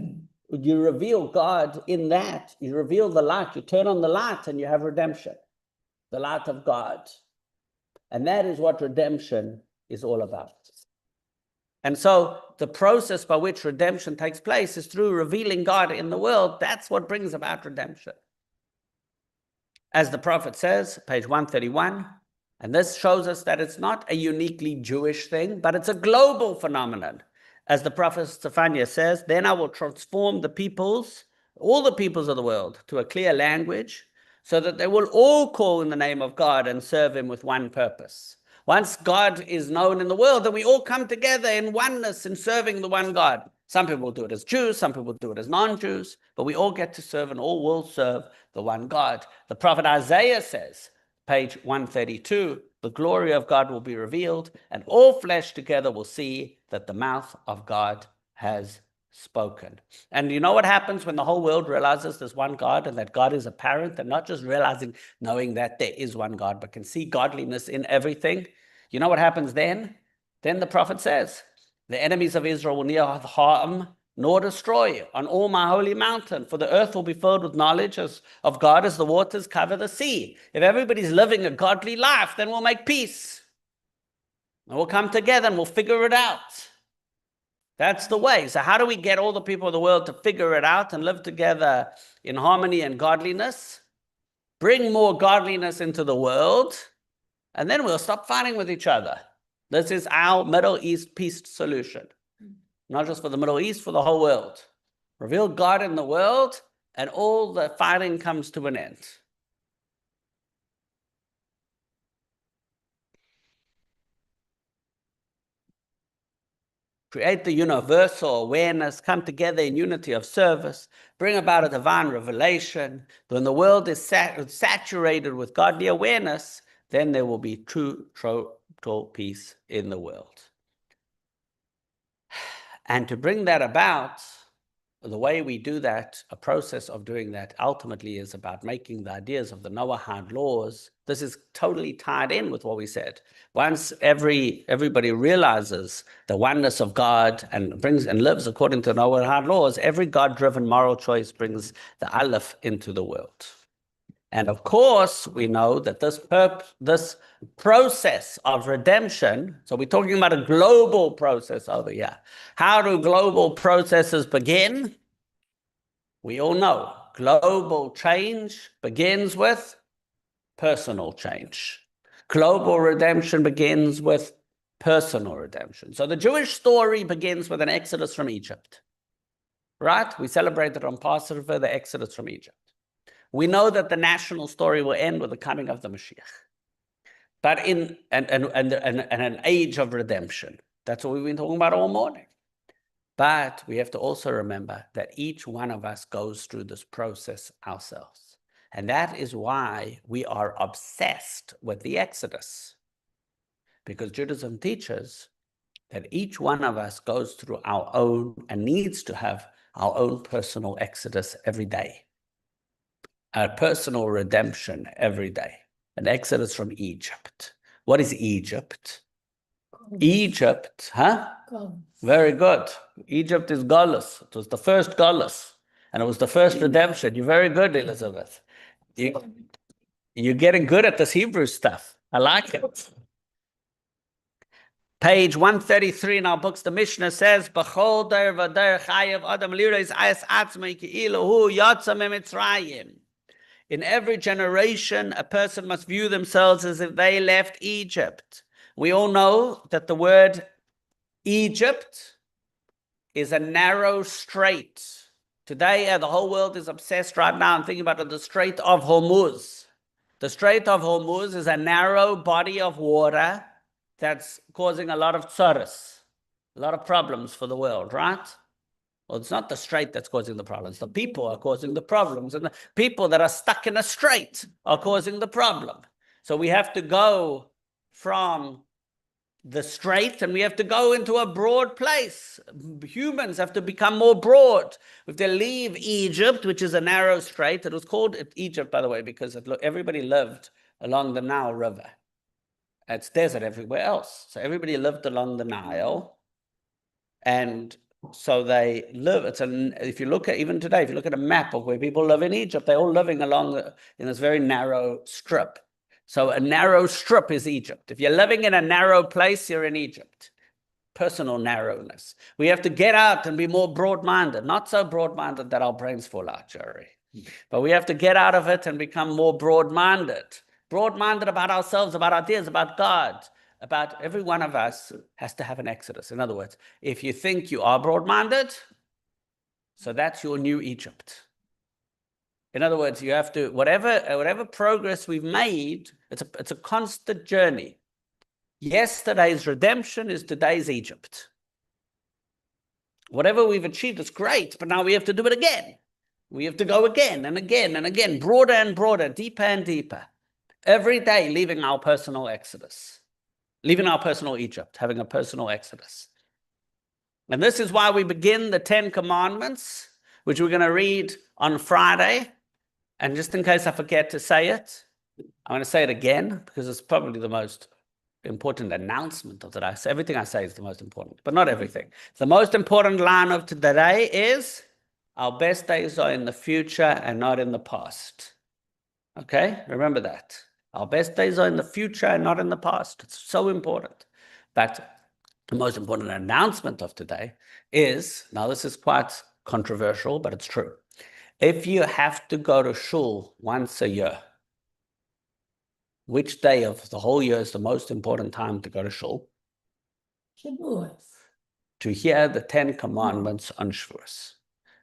you reveal God in that, you reveal the light, you turn on the light and you have redemption, the light of God. And that is what redemption is all about. And so the process by which redemption takes place is through revealing God in the world. That's what brings about redemption. As the prophet says, page 131, and this shows us that it's not a uniquely Jewish thing, but it's a global phenomenon. As the prophet Zephaniah says, then I will transform the peoples, all the peoples of the world, to a clear language, so that they will all call in the name of God and serve him with one purpose. Once God is known in the world, then we all come together in oneness in serving the one God. Some people do it as Jews, some people do it as non-Jews, but we all get to serve and all will serve the one God. The prophet Isaiah says, page 132, the glory of God will be revealed, and all flesh together will see that the mouth of God has spoken. And you know what happens when the whole world realizes there's one God and that God is apparent, and not just realizing, knowing that there is one God, but can see godliness in everything? You know what happens then? Then the prophet says, the enemies of Israel will neither harm nor destroy on all my holy mountain, for the earth will be filled with knowledge of God as the waters cover the sea. If everybody's living a godly life, then we'll make peace. And we'll come together and we'll figure it out. That's the way. So how do we get all the people of the world to figure it out and live together in harmony and godliness? Bring more godliness into the world, and then we'll stop fighting with each other. This is our Middle East peace solution. Not just for the Middle East, for the whole world. Reveal God in the world, and all the fighting comes to an end. create the universal awareness, come together in unity of service, bring about a divine revelation. When the world is saturated with godly awareness, then there will be true total peace in the world. And to bring that about, the way we do that, a process of doing that ultimately is about making the ideas of the Noahide laws. This is totally tied in with what we said. Once everybody realizes the oneness of God and lives according to Noahide laws, every God-driven moral choice brings the Aleph into the world. And of course, we know that this process of redemption, so we're talking about a global process over here. How do global processes begin? We all know global change begins with personal change. Global redemption begins with personal redemption. So the Jewish story begins with an exodus from Egypt, right? We celebrated on Passover the exodus from Egypt. We know that the national story will end with the coming of the Mashiach, but in an age of redemption. That's what we've been talking about all morning. But we have to also remember that each one of us goes through this process ourselves. And that is why we are obsessed with the Exodus. Because Judaism teaches that each one of us goes through our own and needs to have our own personal Exodus every day. A personal redemption every day. An Exodus from Egypt. What is Egypt? Egypt, huh? Very good. Egypt is Galus. It was the first Galus. And it was the first redemption. You're very good, Elizabeth. You're getting good at this Hebrew stuff. I like it. Page 133 in our books, the Mishnah says, B'chol der v'der chayev adam lireis ayes atzmei ki'ilu hu yatsa miMitzrayim. In every generation, a person must view themselves as if they left Egypt. We all know that the word Egypt is a narrow strait. Today, the whole world is obsessed right now and thinking about the Strait of Hormuz. The Strait of Hormuz is a narrow body of water that's causing a lot of tsaras, a lot of problems for the world, right? Well, it's not the strait that's causing the problems. The people are causing the problems. And the people that are stuck in a strait are causing the problem. So we have to go from the strait and we have to go into a broad place. Humans have to become more broad. We have to leave Egypt, which is a narrow strait. It was called Egypt, by the way, because everybody lived along the Nile River. It's desert everywhere else. So everybody lived along the Nile. And so they live, if you look at, even today, if you look at a map of where people live in Egypt, they're all living along in this very narrow strip. So a narrow strip is Egypt. If you're living in a narrow place, you're in Egypt. Personal narrowness. We have to get out and be more broad-minded, not so broad-minded that our brains fall out, Jerry. But we have to get out of it and become more broad-minded. Broad-minded about ourselves, about ideas, about God. About every one of us has to have an exodus. In other words, if you think you are broad-minded, so that's your new Egypt. In other words, you have to, whatever progress we've made, it's a constant journey. Yesterday's redemption is today's Egypt. Whatever we've achieved is great, but now we have to do it again. We have to go again and again and again, broader and broader, deeper and deeper. Every day leaving our personal exodus. Leaving our personal Egypt, having a personal exodus. And this is why we begin the 10 Commandments, which we're going to read on Friday. And just in case I forget to say it, I'm going to say it again, because it's probably the most important announcement of today. So everything I say is the most important, but not everything. The most important line of today is, our best days are in the future and not in the past. Okay? Remember that. Our best days are in the future and not in the past. It's so important. But the most important announcement of today is, now this is quite controversial, but it's true. If you have to go to shul once a year, which day of the whole year is the most important time to go to shul? Shavuos. To hear the 10 Commandments on Shavuos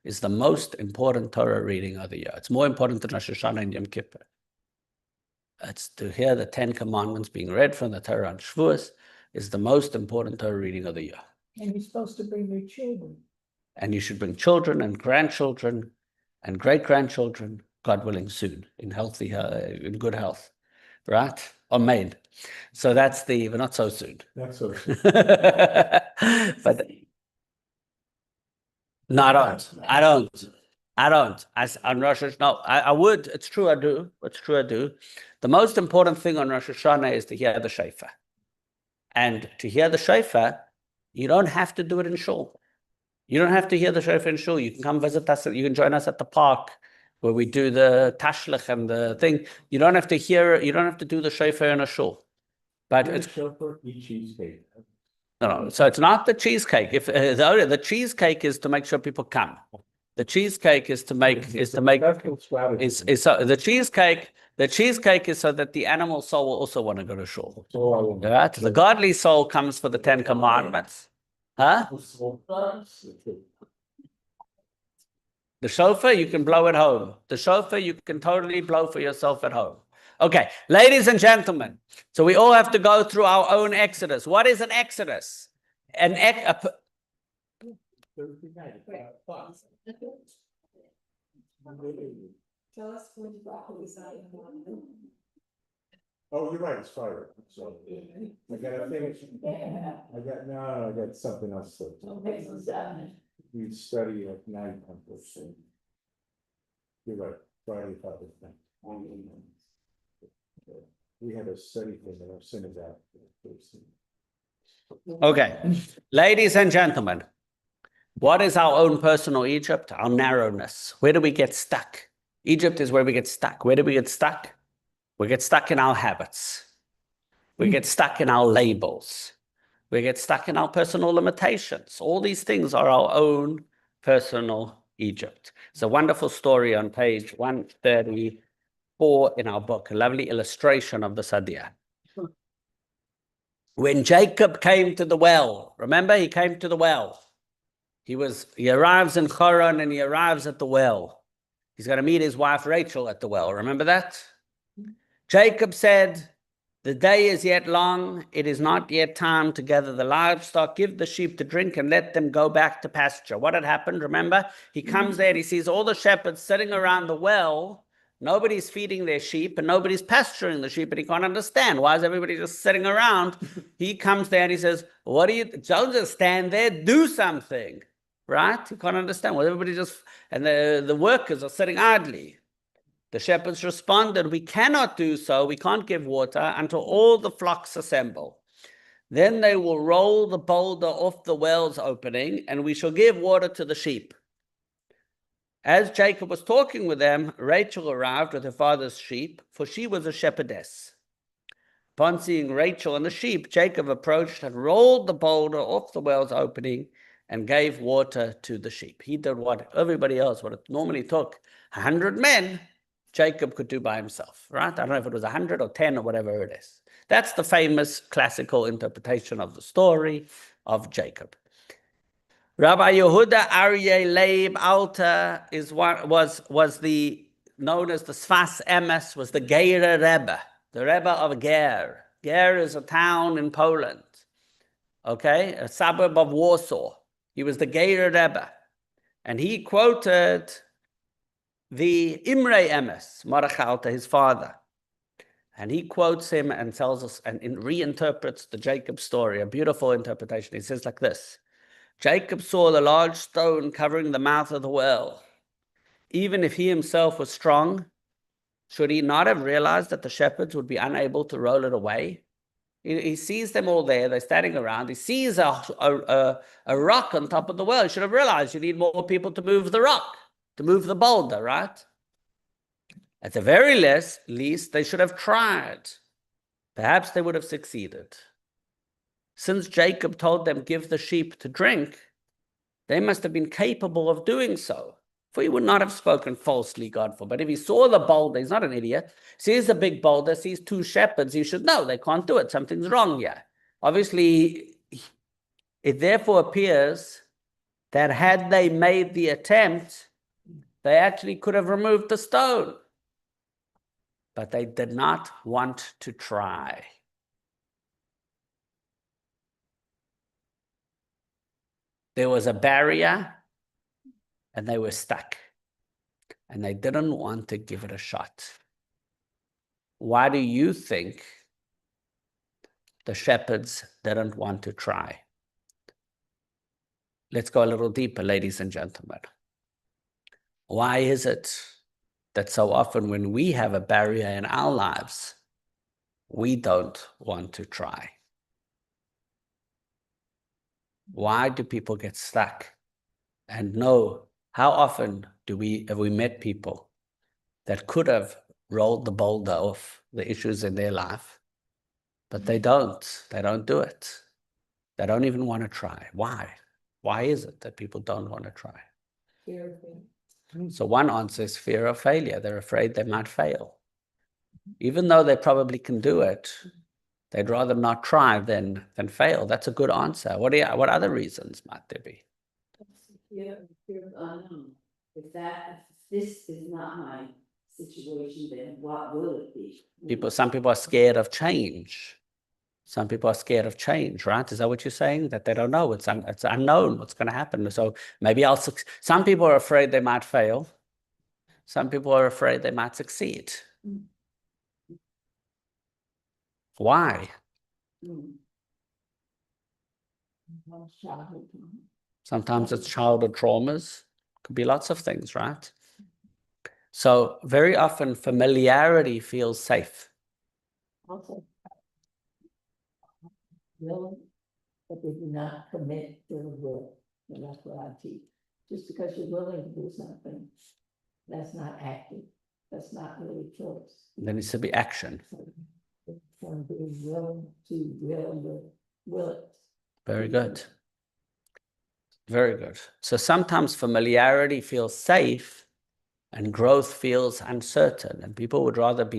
is the most important Torah reading of the year. It's more important than Rosh Hashanah and Yom Kippur. It's to hear the 10 Commandments being read from the Torah on Shavuos is the most important Torah reading of the year. And you're supposed to bring your children. And you should bring children and grandchildren and great-grandchildren, God willing, soon, in in good health, right? Or made. So that's but not so soon. That's so. But no, I don't. On Rosh Hashanah, no, I would. It's true, I do. It's true, I do. The most important thing on Rosh Hashanah is to hear the shofar. And to hear the shofar, you don't have to do it in shul. You don't have to hear the shofar in shul. You can come visit us. You can join us at the park where we do the tashlich and the thing. You don't have to do the shofar in a shul. But it's Chauffeur, eat cheesecake. no. So it's not the cheesecake. If the cheesecake is to make sure people come. The cheesecake is to make Successful strategy. is so the cheesecake. The cheesecake is so that the animal soul will also want to go to shul. That's all I want. Right? The godly soul comes for the 10 commandments. Huh? The shofar, you can blow at home. The shofar, you can totally blow for yourself at home. Okay, ladies and gentlemen, so we all have to go through our own exodus. What is an exodus? Thursday night, 5 o'clock. Tell us when you brought this out. Oh, you're right, it's Friday. So I gotta finish. Yeah. I got something else to. Okay, so seven. We study at night on this thing. You're right, Friday, Father's Day. We had a study thing in our synagogue. Okay, ladies and gentlemen, what is our own personal Egypt? Our narrowness. Where do we get stuck? Egypt is where we get stuck. Where do we get stuck? We get stuck in our habits. We get stuck in our labels. We get stuck in our personal limitations. All these things are our own personal Egypt. It's a wonderful story on page 134 in our book, a lovely illustration of this idea. When Jacob came to the well, remember he came to the well. He arrives in Haran and he arrives at the well. He's going to meet his wife Rachel at the well. Remember that? Jacob said, "The day is yet long. It is not yet time to gather the livestock. Give the sheep to drink and let them go back to pasture." What had happened? Remember, he comes there and he sees all the shepherds sitting around the well. Nobody's feeding their sheep and nobody's pasturing the sheep, and he can't understand. Why is everybody just sitting around? He comes there and he says, don't just stand there, do something. Right? He can't understand. Well, everybody and the workers are sitting idly. The shepherds responded, "We cannot do so. We can't give water until all the flocks assemble. Then they will roll the boulder off the well's opening, and we shall give water to the sheep." As Jacob was talking with them, Rachel arrived with her father's sheep, for she was a shepherdess. Upon seeing Rachel and the sheep, Jacob approached and rolled the boulder off the well's opening and gave water to the sheep. He did what everybody else, what it normally took 100 men, Jacob could do by himself, right? I don't know if it was 100 or 10 or whatever it is. That's the famous classical interpretation of the story of Jacob. Rabbi Yehuda Aryeh Leib Alter was known as the Sfas Emes, was the Gerer Rebbe, the Rebbe of Ger. Ger is a town in Poland, okay, a suburb of Warsaw. He was the Gerer Rebbe, and he quoted the Imre Emes, Marach Alter, his father. And he quotes him and tells us and reinterprets the Jacob story, a beautiful interpretation. He says like this: Jacob saw the large stone covering the mouth of the well. Even if he himself was strong, should he not have realized that the shepherds would be unable to roll it away? He sees them all there, they're standing around. He sees a rock on top of the well. He should have realized you need more people to move the rock, to move the boulder, right? At the very least, they should have tried. Perhaps they would have succeeded. Since Jacob told them, "Give the sheep to drink," they must have been capable of doing so. For he would not have spoken falsely, God forbid. But if he saw the boulder, he's not an idiot, sees a big boulder, sees two shepherds, he should know they can't do it. Something's wrong here. Obviously, it therefore appears that had they made the attempt, they actually could have removed the stone. But they did not want to try. there was a barrier and they were stuck and they didn't want to give it a shot. Why do you think the shepherds didn't want to try? Let's go a little deeper, ladies and gentlemen. Why is it that so often when we have a barrier in our lives, we don't want to try? Why do people get stuck? And no, how often have we met people that could have rolled the boulder off the issues in their life, but they don't do it. They don't even want to try. Why? Why is it that people don't want to try? Fear of failure. So one answer is fear of failure. They're afraid they might fail. Even though they probably can do it, they'd rather not try than fail. That's a good answer. What other reasons might there be? Fear of unknown. If this is not my situation, then what will it be? Some people are scared of change. Some people are scared of change, right? Is that what you're saying? That they don't know. It's unknown what's going to happen. So maybe some people are afraid they might fail. Some people are afraid they might succeed. Mm. Why? Mm. Childhood trauma. Sometimes it's childhood traumas. Could be lots of things, right? So very often familiarity feels safe. Also, willing, but they do not commit their will. And that's what I teach. Just because you're willing to do something, that's not active. That's not really choice. There needs to be action. So it's from being willing to will it. Very good. Very good. So sometimes familiarity feels safe and growth feels uncertain. And people would rather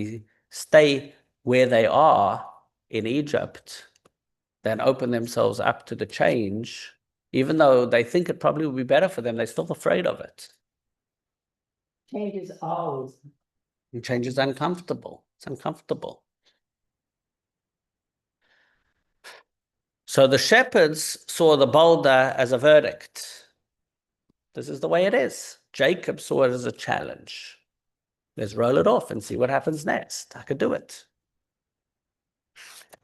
stay where they are in Egypt than open themselves up to the change. Even though they think it probably would be better for them, they're still afraid of it. Change is always. And change is uncomfortable. It's uncomfortable. So the shepherds saw the boulder as a verdict. This is the way it is. Jacob saw it as a challenge. Let's roll it off and see what happens next. I could do it.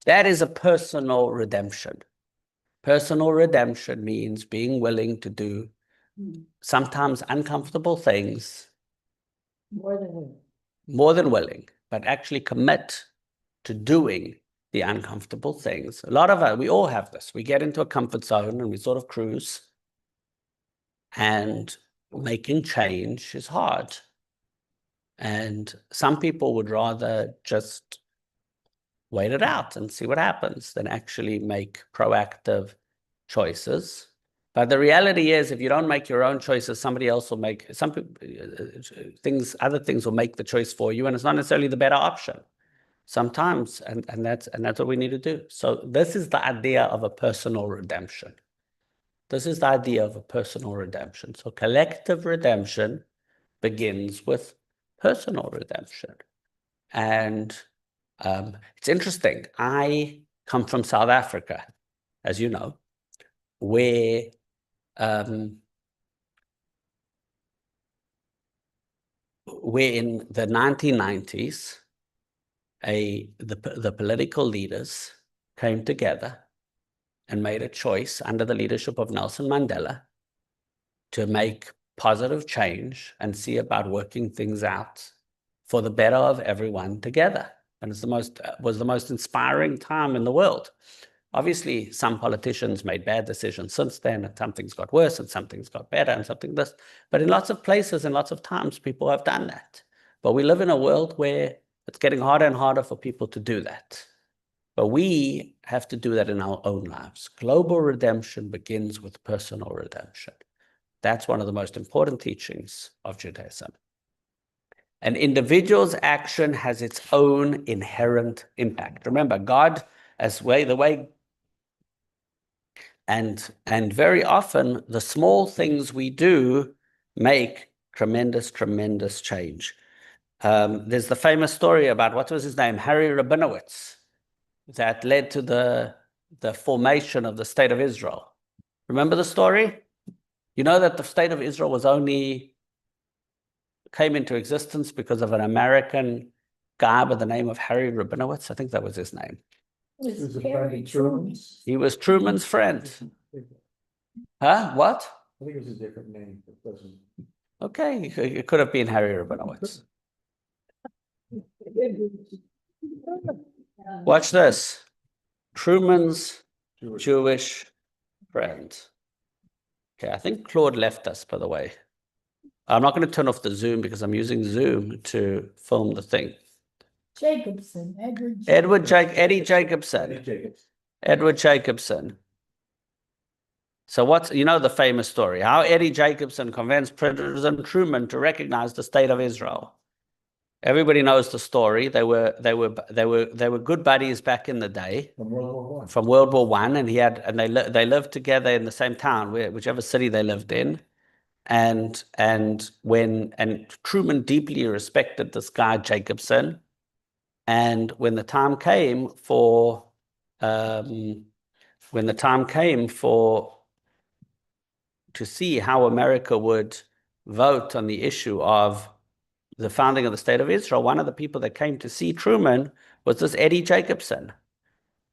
That is a personal redemption. Personal redemption means being willing to do sometimes uncomfortable things. More than willing, but actually commit to doing the uncomfortable things. A lot of us, we all have this. We get into a comfort zone and we sort of cruise. And making change is hard. And some people would rather just wait it out and see what happens than actually make proactive choices. But the reality is, if you don't make your own choices, somebody else will make other things will make the choice for you, and it's not necessarily the better option sometimes. And that's what we need to do. So this is the idea of a personal redemption. This is the idea of a personal redemption. So collective redemption begins with personal redemption. And it's interesting. I come from South Africa, as you know, where in the 1990s, the political leaders came together and made a choice under the leadership of Nelson Mandela to make positive change and see about working things out for the better of everyone together. And it's was the most inspiring time in the world. Obviously, some politicians made bad decisions since then, and some things got worse, and some things got better, and something this. But in lots of places and lots of times, people have done that. But we live in a world where it's getting harder and harder for people to do that. But we have to do that in our own lives. Global redemption begins with personal redemption. That's one of the most important teachings of Judaism. An individual's action has its own inherent impact. Remember, God, and very often the small things we do make tremendous, tremendous change. There's the famous story about, what was his name? Harry Rabinowitz, that led to the formation of the State of Israel. Remember the story? You know that the state of Israel came into existence because of an American guy by the name of Harry Rabinowitz. I think that was his name. It It was a Harry friend of Truman's. He was Truman's friend. I Huh? What? think it was a different name, but doesn't. Okay, it could have been Harry Rabinowitz. Watch this. Truman's Jewish friend. Okay, I think Claude left us, by the way. I'm not going to turn off the Zoom because I'm using Zoom to film the thing. Jacobson, Eddie Eddie Jacobson. Jacobs. Edward Jacobson. So what's, you know, the famous story, how Eddie Jacobson convinced President Truman to recognize the state of Israel. Everybody knows the story. They were good buddies back in the day From World War I. from World War I, and they lived together in the same town, whichever city they lived in. And Truman deeply respected this guy Jacobson. And when the time came for to see how America would vote on the issue of the founding of the state of Israel, one of the people that came to see Truman was this Eddie Jacobson.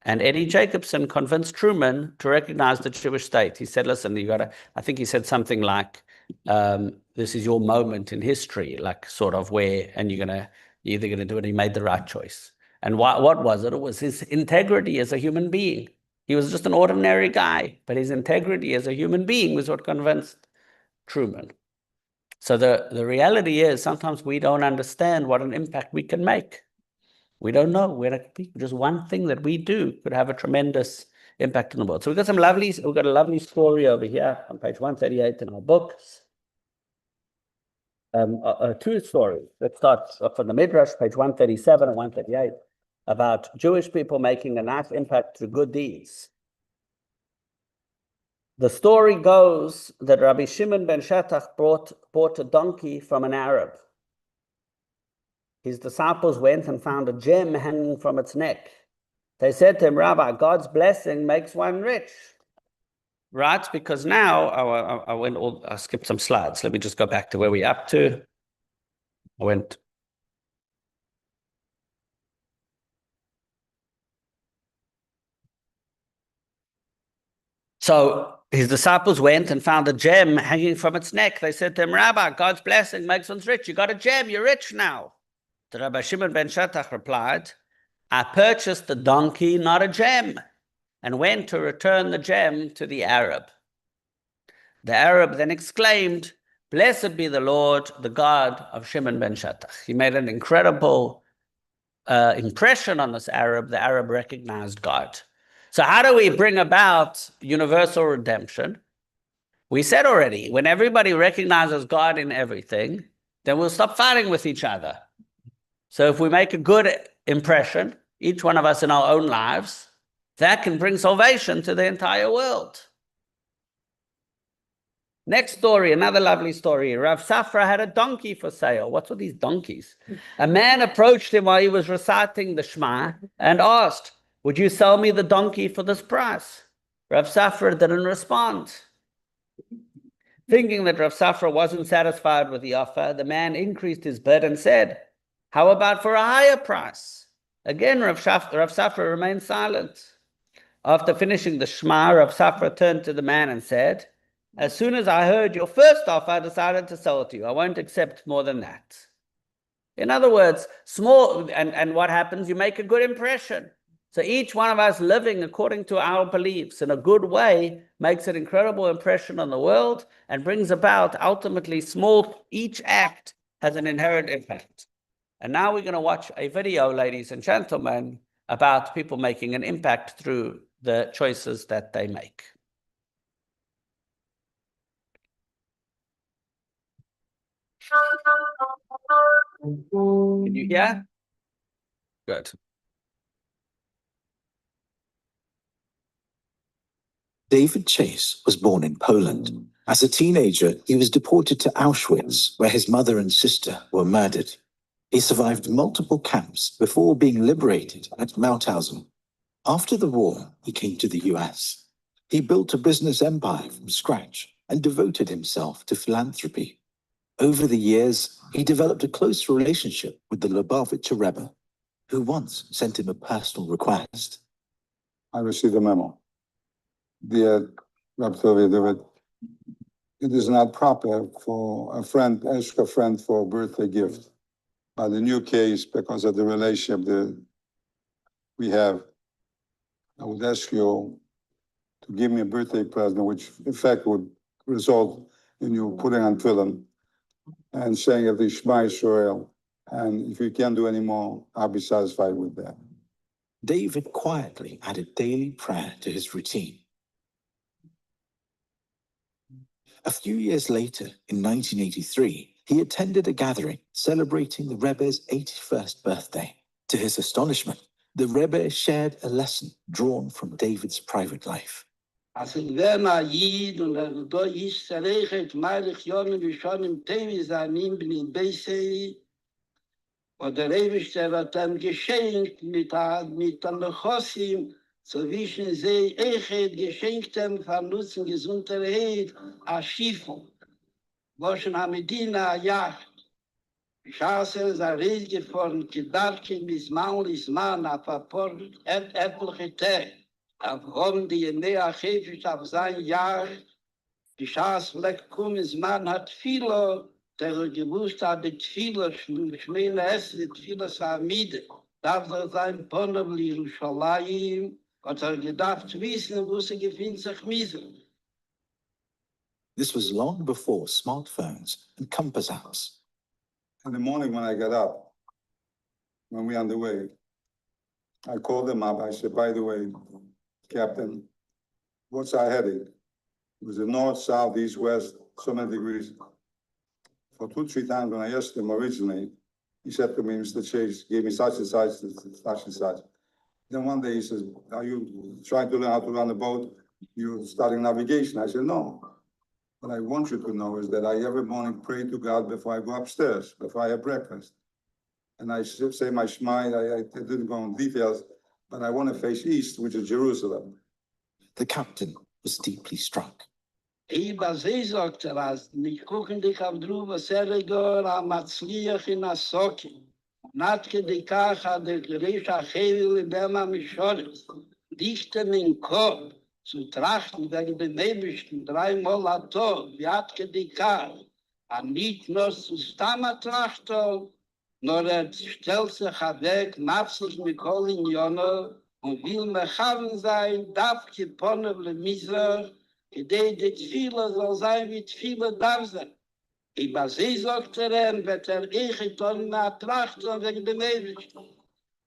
And Eddie Jacobson convinced Truman to recognize the Jewish state. He said, listen, I think he said something like, this is your moment in history, like sort of where, and you're either going to do it, he made the right choice. And what was it? It was his integrity as a human being. He was just an ordinary guy, but his integrity as a human being was what convinced Truman. So the reality is sometimes we don't understand what an impact we can make. We don't know where it could be. Just one thing that we do could have a tremendous impact in the world. So we've got a lovely story over here on page 138 in our books. Two stories. Let's start from the Midrash, page 137 and 138, about Jewish people making a nice impact through good deeds. The story goes that Rabbi Shimon ben Shetach bought a donkey from an Arab. His disciples went and found a gem hanging from its neck. They said to him, Rabbi, God's blessing makes one rich. Right? Because now, I skipped some slides. Let me just go back to where we're up to. So his disciples went and found a gem hanging from its neck. They said to him, Rabbi, God's blessing makes one rich. You got a gem, you're rich now. The Rabbi Shimon ben Shetach replied, I purchased the donkey, not a gem, and went to return the gem to the Arab. The Arab then exclaimed, Blessed be the Lord, the God of Shimon ben Shetach. He made an incredible impression on this Arab. The Arab recognized God. So how do we bring about universal redemption? We said already, when everybody recognizes God in everything, then we'll stop fighting with each other. So if we make a good impression, each one of us in our own lives, that can bring salvation to the entire world. Next story, another lovely story. Rav Safra had a donkey for sale. What's with these donkeys? A man approached him while he was reciting the Shema and asked, would you sell me the donkey for this price? Rav Safra didn't respond. Thinking that Rav Safra wasn't satisfied with the offer, the man increased his bid and said, how about for a higher price? Again, Rav Safra remained silent. After finishing the Shema, Rav Safra turned to the man and said, as soon as I heard your first offer, I decided to sell it to you. I won't accept more than that. In other words, small, and what happens? You make a good impression. So each one of us living according to our beliefs in a good way makes an incredible impression on the world and brings about ultimately each act has an inherent impact. And now we're going to watch a video, ladies and gentlemen, about people making an impact through the choices that they make. Can you hear? Good. David Chase was born in Poland. As a teenager, he was deported to Auschwitz, where his mother and sister were murdered. He survived multiple camps before being liberated at Mauthausen. After the war, he came to the US. He built a business empire from scratch and devoted himself to philanthropy. Over the years, he developed a close relationship with the Lubavitcher Rebbe, who once sent him a personal request. I received a memo. Dear Rabbi David, it is not proper for a friend, ask a friend for a birthday gift. But in your case, because of the relationship that we have, I would ask you to give me a birthday present, which in fact would result in you putting on tefillin and saying at the Shema Yisrael. And if you can't do any more, I'll be satisfied with that. David quietly added daily prayer to his routine. A few years later, in 1983, he attended a gathering celebrating the Rebbe's 81st birthday. To his astonishment, the Rebbe shared a lesson drawn from David's private life. Als ich wäre ein Jid und da ist zerrechert, meilig Jonen, wie schon im Tevi sein, ihm bin in Beisei, und der Ewigste wird ihm geschenkt mit einem Chosim, so wie ich sehe, Echet geschenkt ihm von Nutzen Gesundheit, a Schiffung, wo schon am Medina a Yacht. Schaße ist ein Reis gefahren, Gedarke, bis Maul ist Mann, auf ein paar etliche Tage. Aufgrund die Nähe Hefisch auf sein Jahr, die Schaße vielleicht kommen, Mann hat viele, der gewusst hat, die viele Schmähle essen, die viele Samide. Darf sein Ponov Yerushalayim, hat gedacht wissen, wo sie gefühlt sich miesen. This was long before smartphones and compass apps. In the morning when I got up, when we on the way, I called him up. I said, by the way, Captain, what's our heading? It was the north, south, east, west, so many degrees. For 2-3 times when I asked him originally, he said to me, Mr. Chase, gave me such and such, such and such. Then one day he says, are you trying to learn how to run a boat? You're starting navigation. I said, no. What I want you to know is that I every morning pray to God before I go upstairs, before I have breakfast. And I say my Shema, I didn't go in details, but I want to face east, which is Jerusalem. The captain was deeply struck. Iba sie sagt als nicht gucken dich auf drüber, Sergor, am Matzliach in Asoki. Natke die Kacha, der Gericht Achevil in dem Amishoris. Dichte mein Kopf, zu trachten wegen dem Nebischen, 3 Mal am Tag, wie Atke die Kacha. Und nicht nur zu Stammer trachten, nur stellt sich weg, nafsig mit Kolin Jono, und will mechaven sein, darf geponnen le Miser, gedei die Tfile soll sein, wie Tfile darf sein. Über sie sagt wird getan na trachten wegen dem Ewigen.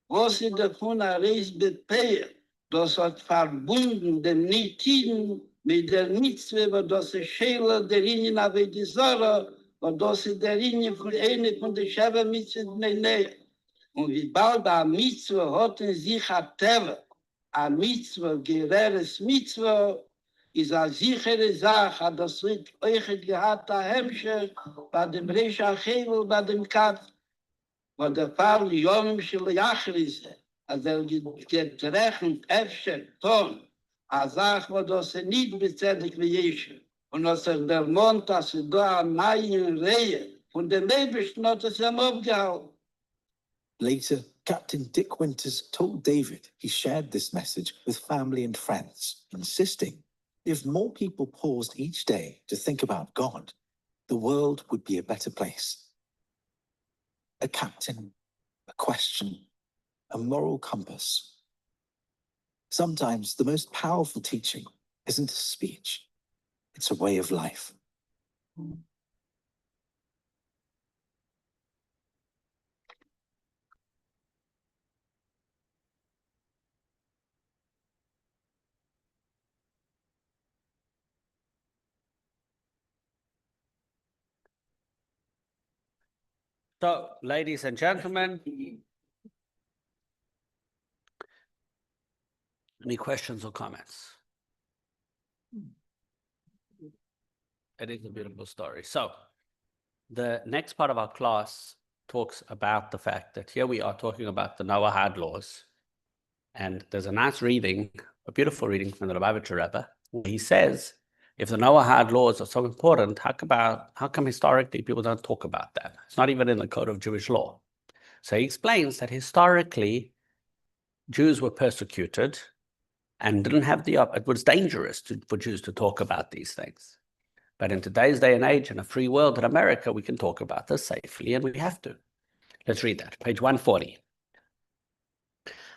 Was sie davon Reis bepeert, das hat verbunden dem Nitiden mit der Mitzwe, das ist Schäle der Linie nach die Sorge, und das ist der Linie von einer von der Schäbe Mitzwe in der Nähe. Und wie bald a Mitzwe hat in sich a Teve, a Mitzwe, gereres Mitzwe, ist a sichere Sache, das wird euch gehabt, a Hemmscher, bei dem Resch Achevil, bei dem Katz, wo der Fall Yom Shel Yachrise, also getrechnet, Efscher, Ton, a Sache, wo das nicht bezählt wie Jesche. Und als der Mond, dass da eine neue Reihe von dem Nebischen hat es ihm aufgehalten. Later, Captain Dick Winters told David he shared this message with family and friends, insisting if more people paused each day to think about God, the world would be a better place. A captain, a question, a moral compass. Sometimes the most powerful teaching isn't a speech, it's a way of life. So, ladies and gentlemen, any questions or comments? It is a beautiful story. So, the next part of our class talks about the fact that here we are talking about the Noahide laws, and there's a nice reading, a beautiful reading from the Lubavitcher Rebbe, He says, if the Noahide laws are so important, how come historically people don't talk about that? It's not even in the code of Jewish law. So he explains that historically, Jews were persecuted and didn't have it was dangerous for Jews to talk about these things. But in today's day and age, in a free world in America, we can talk about this safely, and we have to. Let's read that, page 140.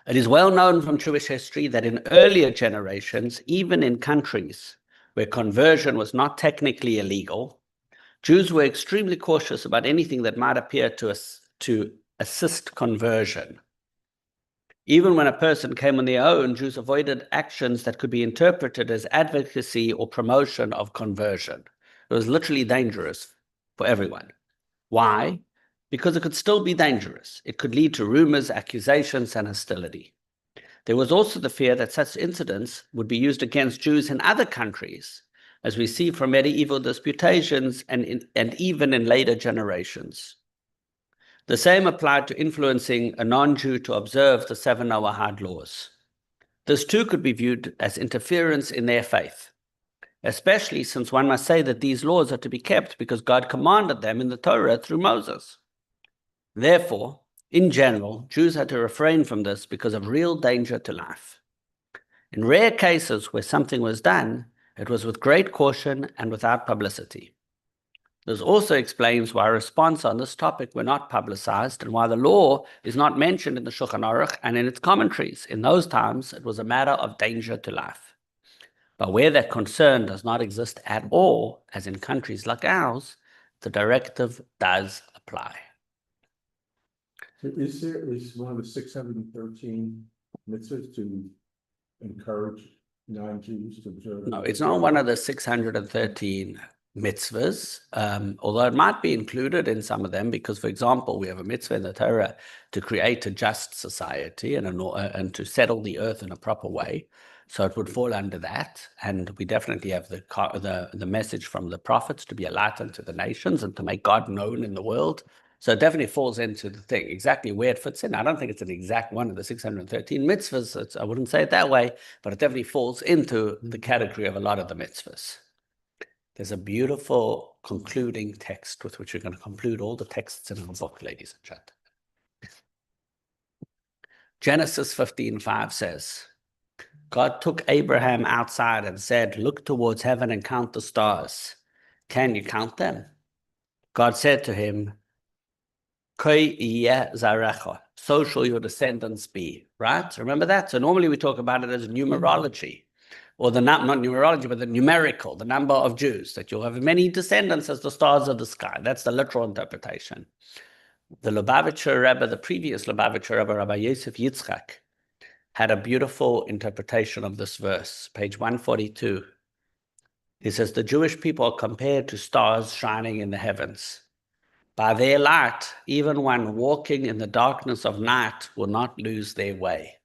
It is well known from Jewish history that in earlier generations, even in countries where conversion was not technically illegal, Jews were extremely cautious about anything that might appear to assist conversion. Even when a person came on their own, Jews avoided actions that could be interpreted as advocacy or promotion of conversion. It was literally dangerous for everyone. Why? Because it could still be dangerous. It could lead to rumors, accusations, and hostility. There was also the fear that such incidents would be used against Jews in other countries, as we see from medieval disputations and even in later generations. The same applied to influencing a non-Jew to observe the 7 Noahide laws. This too could be viewed as interference in their faith, especially since one must say that these laws are to be kept because God commanded them in the Torah through Moses. Therefore, in general, Jews had to refrain from this because of real danger to life. In rare cases where something was done, it was with great caution and without publicity. This also explains why response on this topic were not publicized and why the law is not mentioned in the Shulchan Aruch and in its commentaries. In those times, it was a matter of danger to life. But where that concern does not exist at all, as in countries like ours, the directive does apply. Is one of the 613 mitzvahs to encourage non-Jews to observe? No, it's not one of the 613 mitzvahs, although it might be included in some of them because, for example, we have a mitzvah in the Torah to create a just society and to settle the earth in a proper way. So it would fall under that. And we definitely have the message from the prophets to be a light unto the nations and to make God known in the world. So it definitely falls into the thing. Exactly where it fits in, I don't think it's an exact one of the 613 mitzvahs. I wouldn't say it that way, but it definitely falls into the category of a lot of the mitzvahs. There's a beautiful concluding text with which we're going to conclude all the texts in our book, ladies and gentlemen. Genesis 15:5 says, God took Abraham outside and said, look towards heaven and count the stars. Can you count them? God said to him, so shall your descendants be. Right? Remember that? So normally we talk about it as numerology, or not numerology, but the numerical, the number of Jews, that you'll have many descendants as the stars of the sky. That's the literal interpretation. The Lubavitcher Rebbe, the previous Lubavitcher Rebbe, Rabbi Yosef Yitzchak, had a beautiful interpretation of this verse, page 142. He says, the Jewish people are compared to stars shining in the heavens. By their light, even one walking in the darkness of night will not lose their way.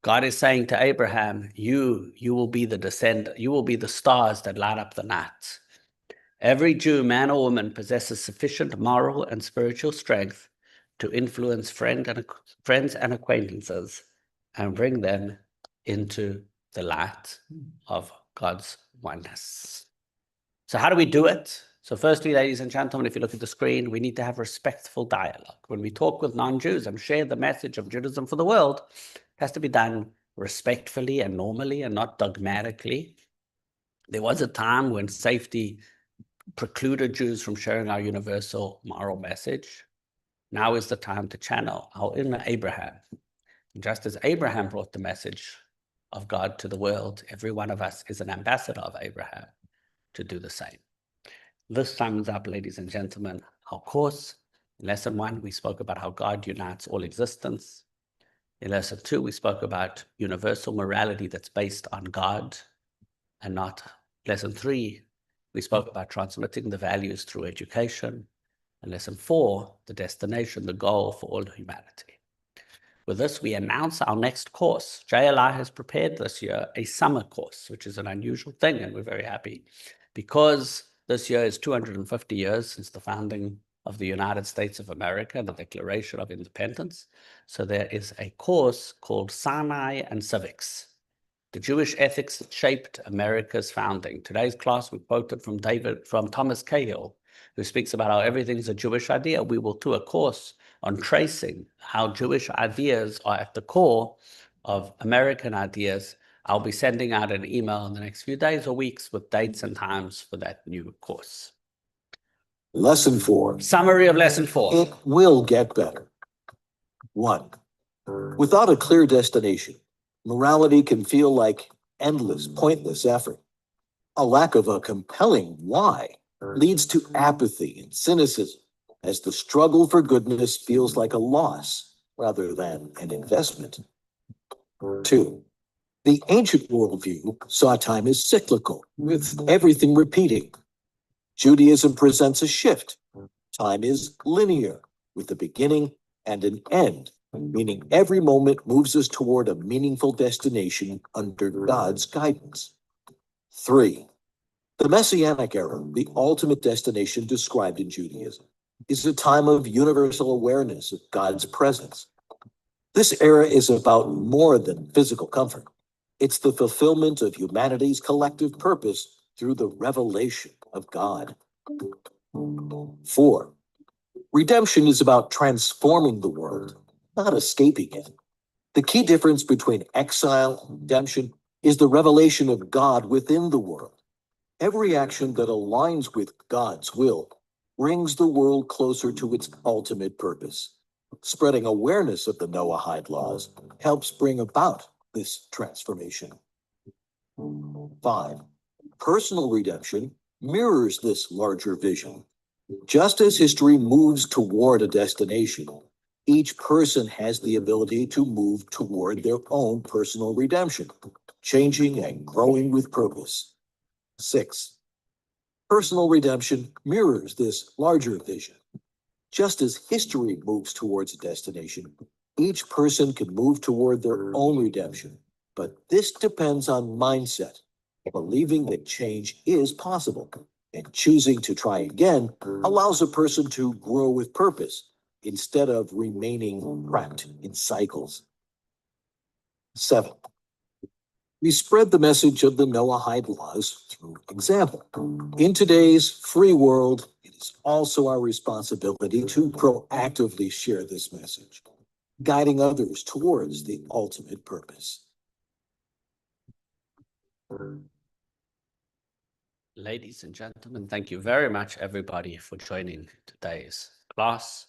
God is saying to Abraham, you will be the descendant, you will be the stars that light up the night. Every Jew, man or woman, possesses sufficient moral and spiritual strength to influence friends and acquaintances and bring them into the light of God's oneness. So how do we do it? So firstly, ladies and gentlemen, if you look at the screen, we need to have respectful dialogue. When we talk with non-Jews and share the message of Judaism for the world, it has to be done respectfully and normally and not dogmatically. There was a time when safety precluded Jews from sharing our universal moral message. Now is the time to channel our inner Abraham. Just as Abraham brought the message of God to the world, every one of us is an ambassador of Abraham to do the same. This sums up, ladies and gentlemen, our course. In lesson 1, we spoke about how God unites all existence. In lesson 2, we spoke about universal morality that's based on God and not. Lesson 3, we spoke about transmitting the values through education. And lesson 4, the destination, the goal for all humanity. With this, we announce our next course. JLI has prepared this year a summer course, which is an unusual thing, and we're very happy because this year is 250 years since the founding of the United States of America, the Declaration of Independence. So there is a course called Sinai and Civics the Jewish ethics that shaped America's founding. Today's class, we quoted from Thomas Cahill, who speaks about how everything's a Jewish idea. We will do a course on tracing how Jewish ideas are at the core of American ideas. I'll be sending out an email in the next few days or weeks with dates and times for that new course. Lesson 4. Summary of lesson 4. It will get better. 1. Without a clear destination, morality can feel like endless, pointless effort. A lack of a compelling why leads to apathy and cynicism, as the struggle for goodness feels like a loss rather than an investment. 2. The ancient worldview saw time as cyclical, with everything repeating. Judaism presents a shift. Time is linear, with a beginning and an end, meaning every moment moves us toward a meaningful destination under God's guidance. 3. The Messianic era, the ultimate destination described in Judaism, is a time of universal awareness of God's presence. This era is about more than physical comfort. It's the fulfillment of humanity's collective purpose through the revelation of God. 4. Redemption is about transforming the world, not escaping it. The key difference between exile and redemption is the revelation of God within the world. Every action that aligns with God's will brings the world closer to its ultimate purpose. Spreading awareness of the Noahide laws helps bring about this transformation. 5. Personal redemption mirrors this larger vision. Just as history moves toward a destination, each person has the ability to move toward their own personal redemption, changing and growing with purpose. 6. Personal redemption mirrors this larger vision. Just as history moves towards a destination, each person can move toward their own redemption, but this depends on mindset, believing that change is possible, and choosing to try again allows a person to grow with purpose instead of remaining trapped in cycles. 7. We spread the message of the Noahide laws through example. In today's free world, it is also our responsibility to proactively share this message, guiding others towards the ultimate purpose. Ladies and gentlemen, thank you very much, everybody, for joining today's class.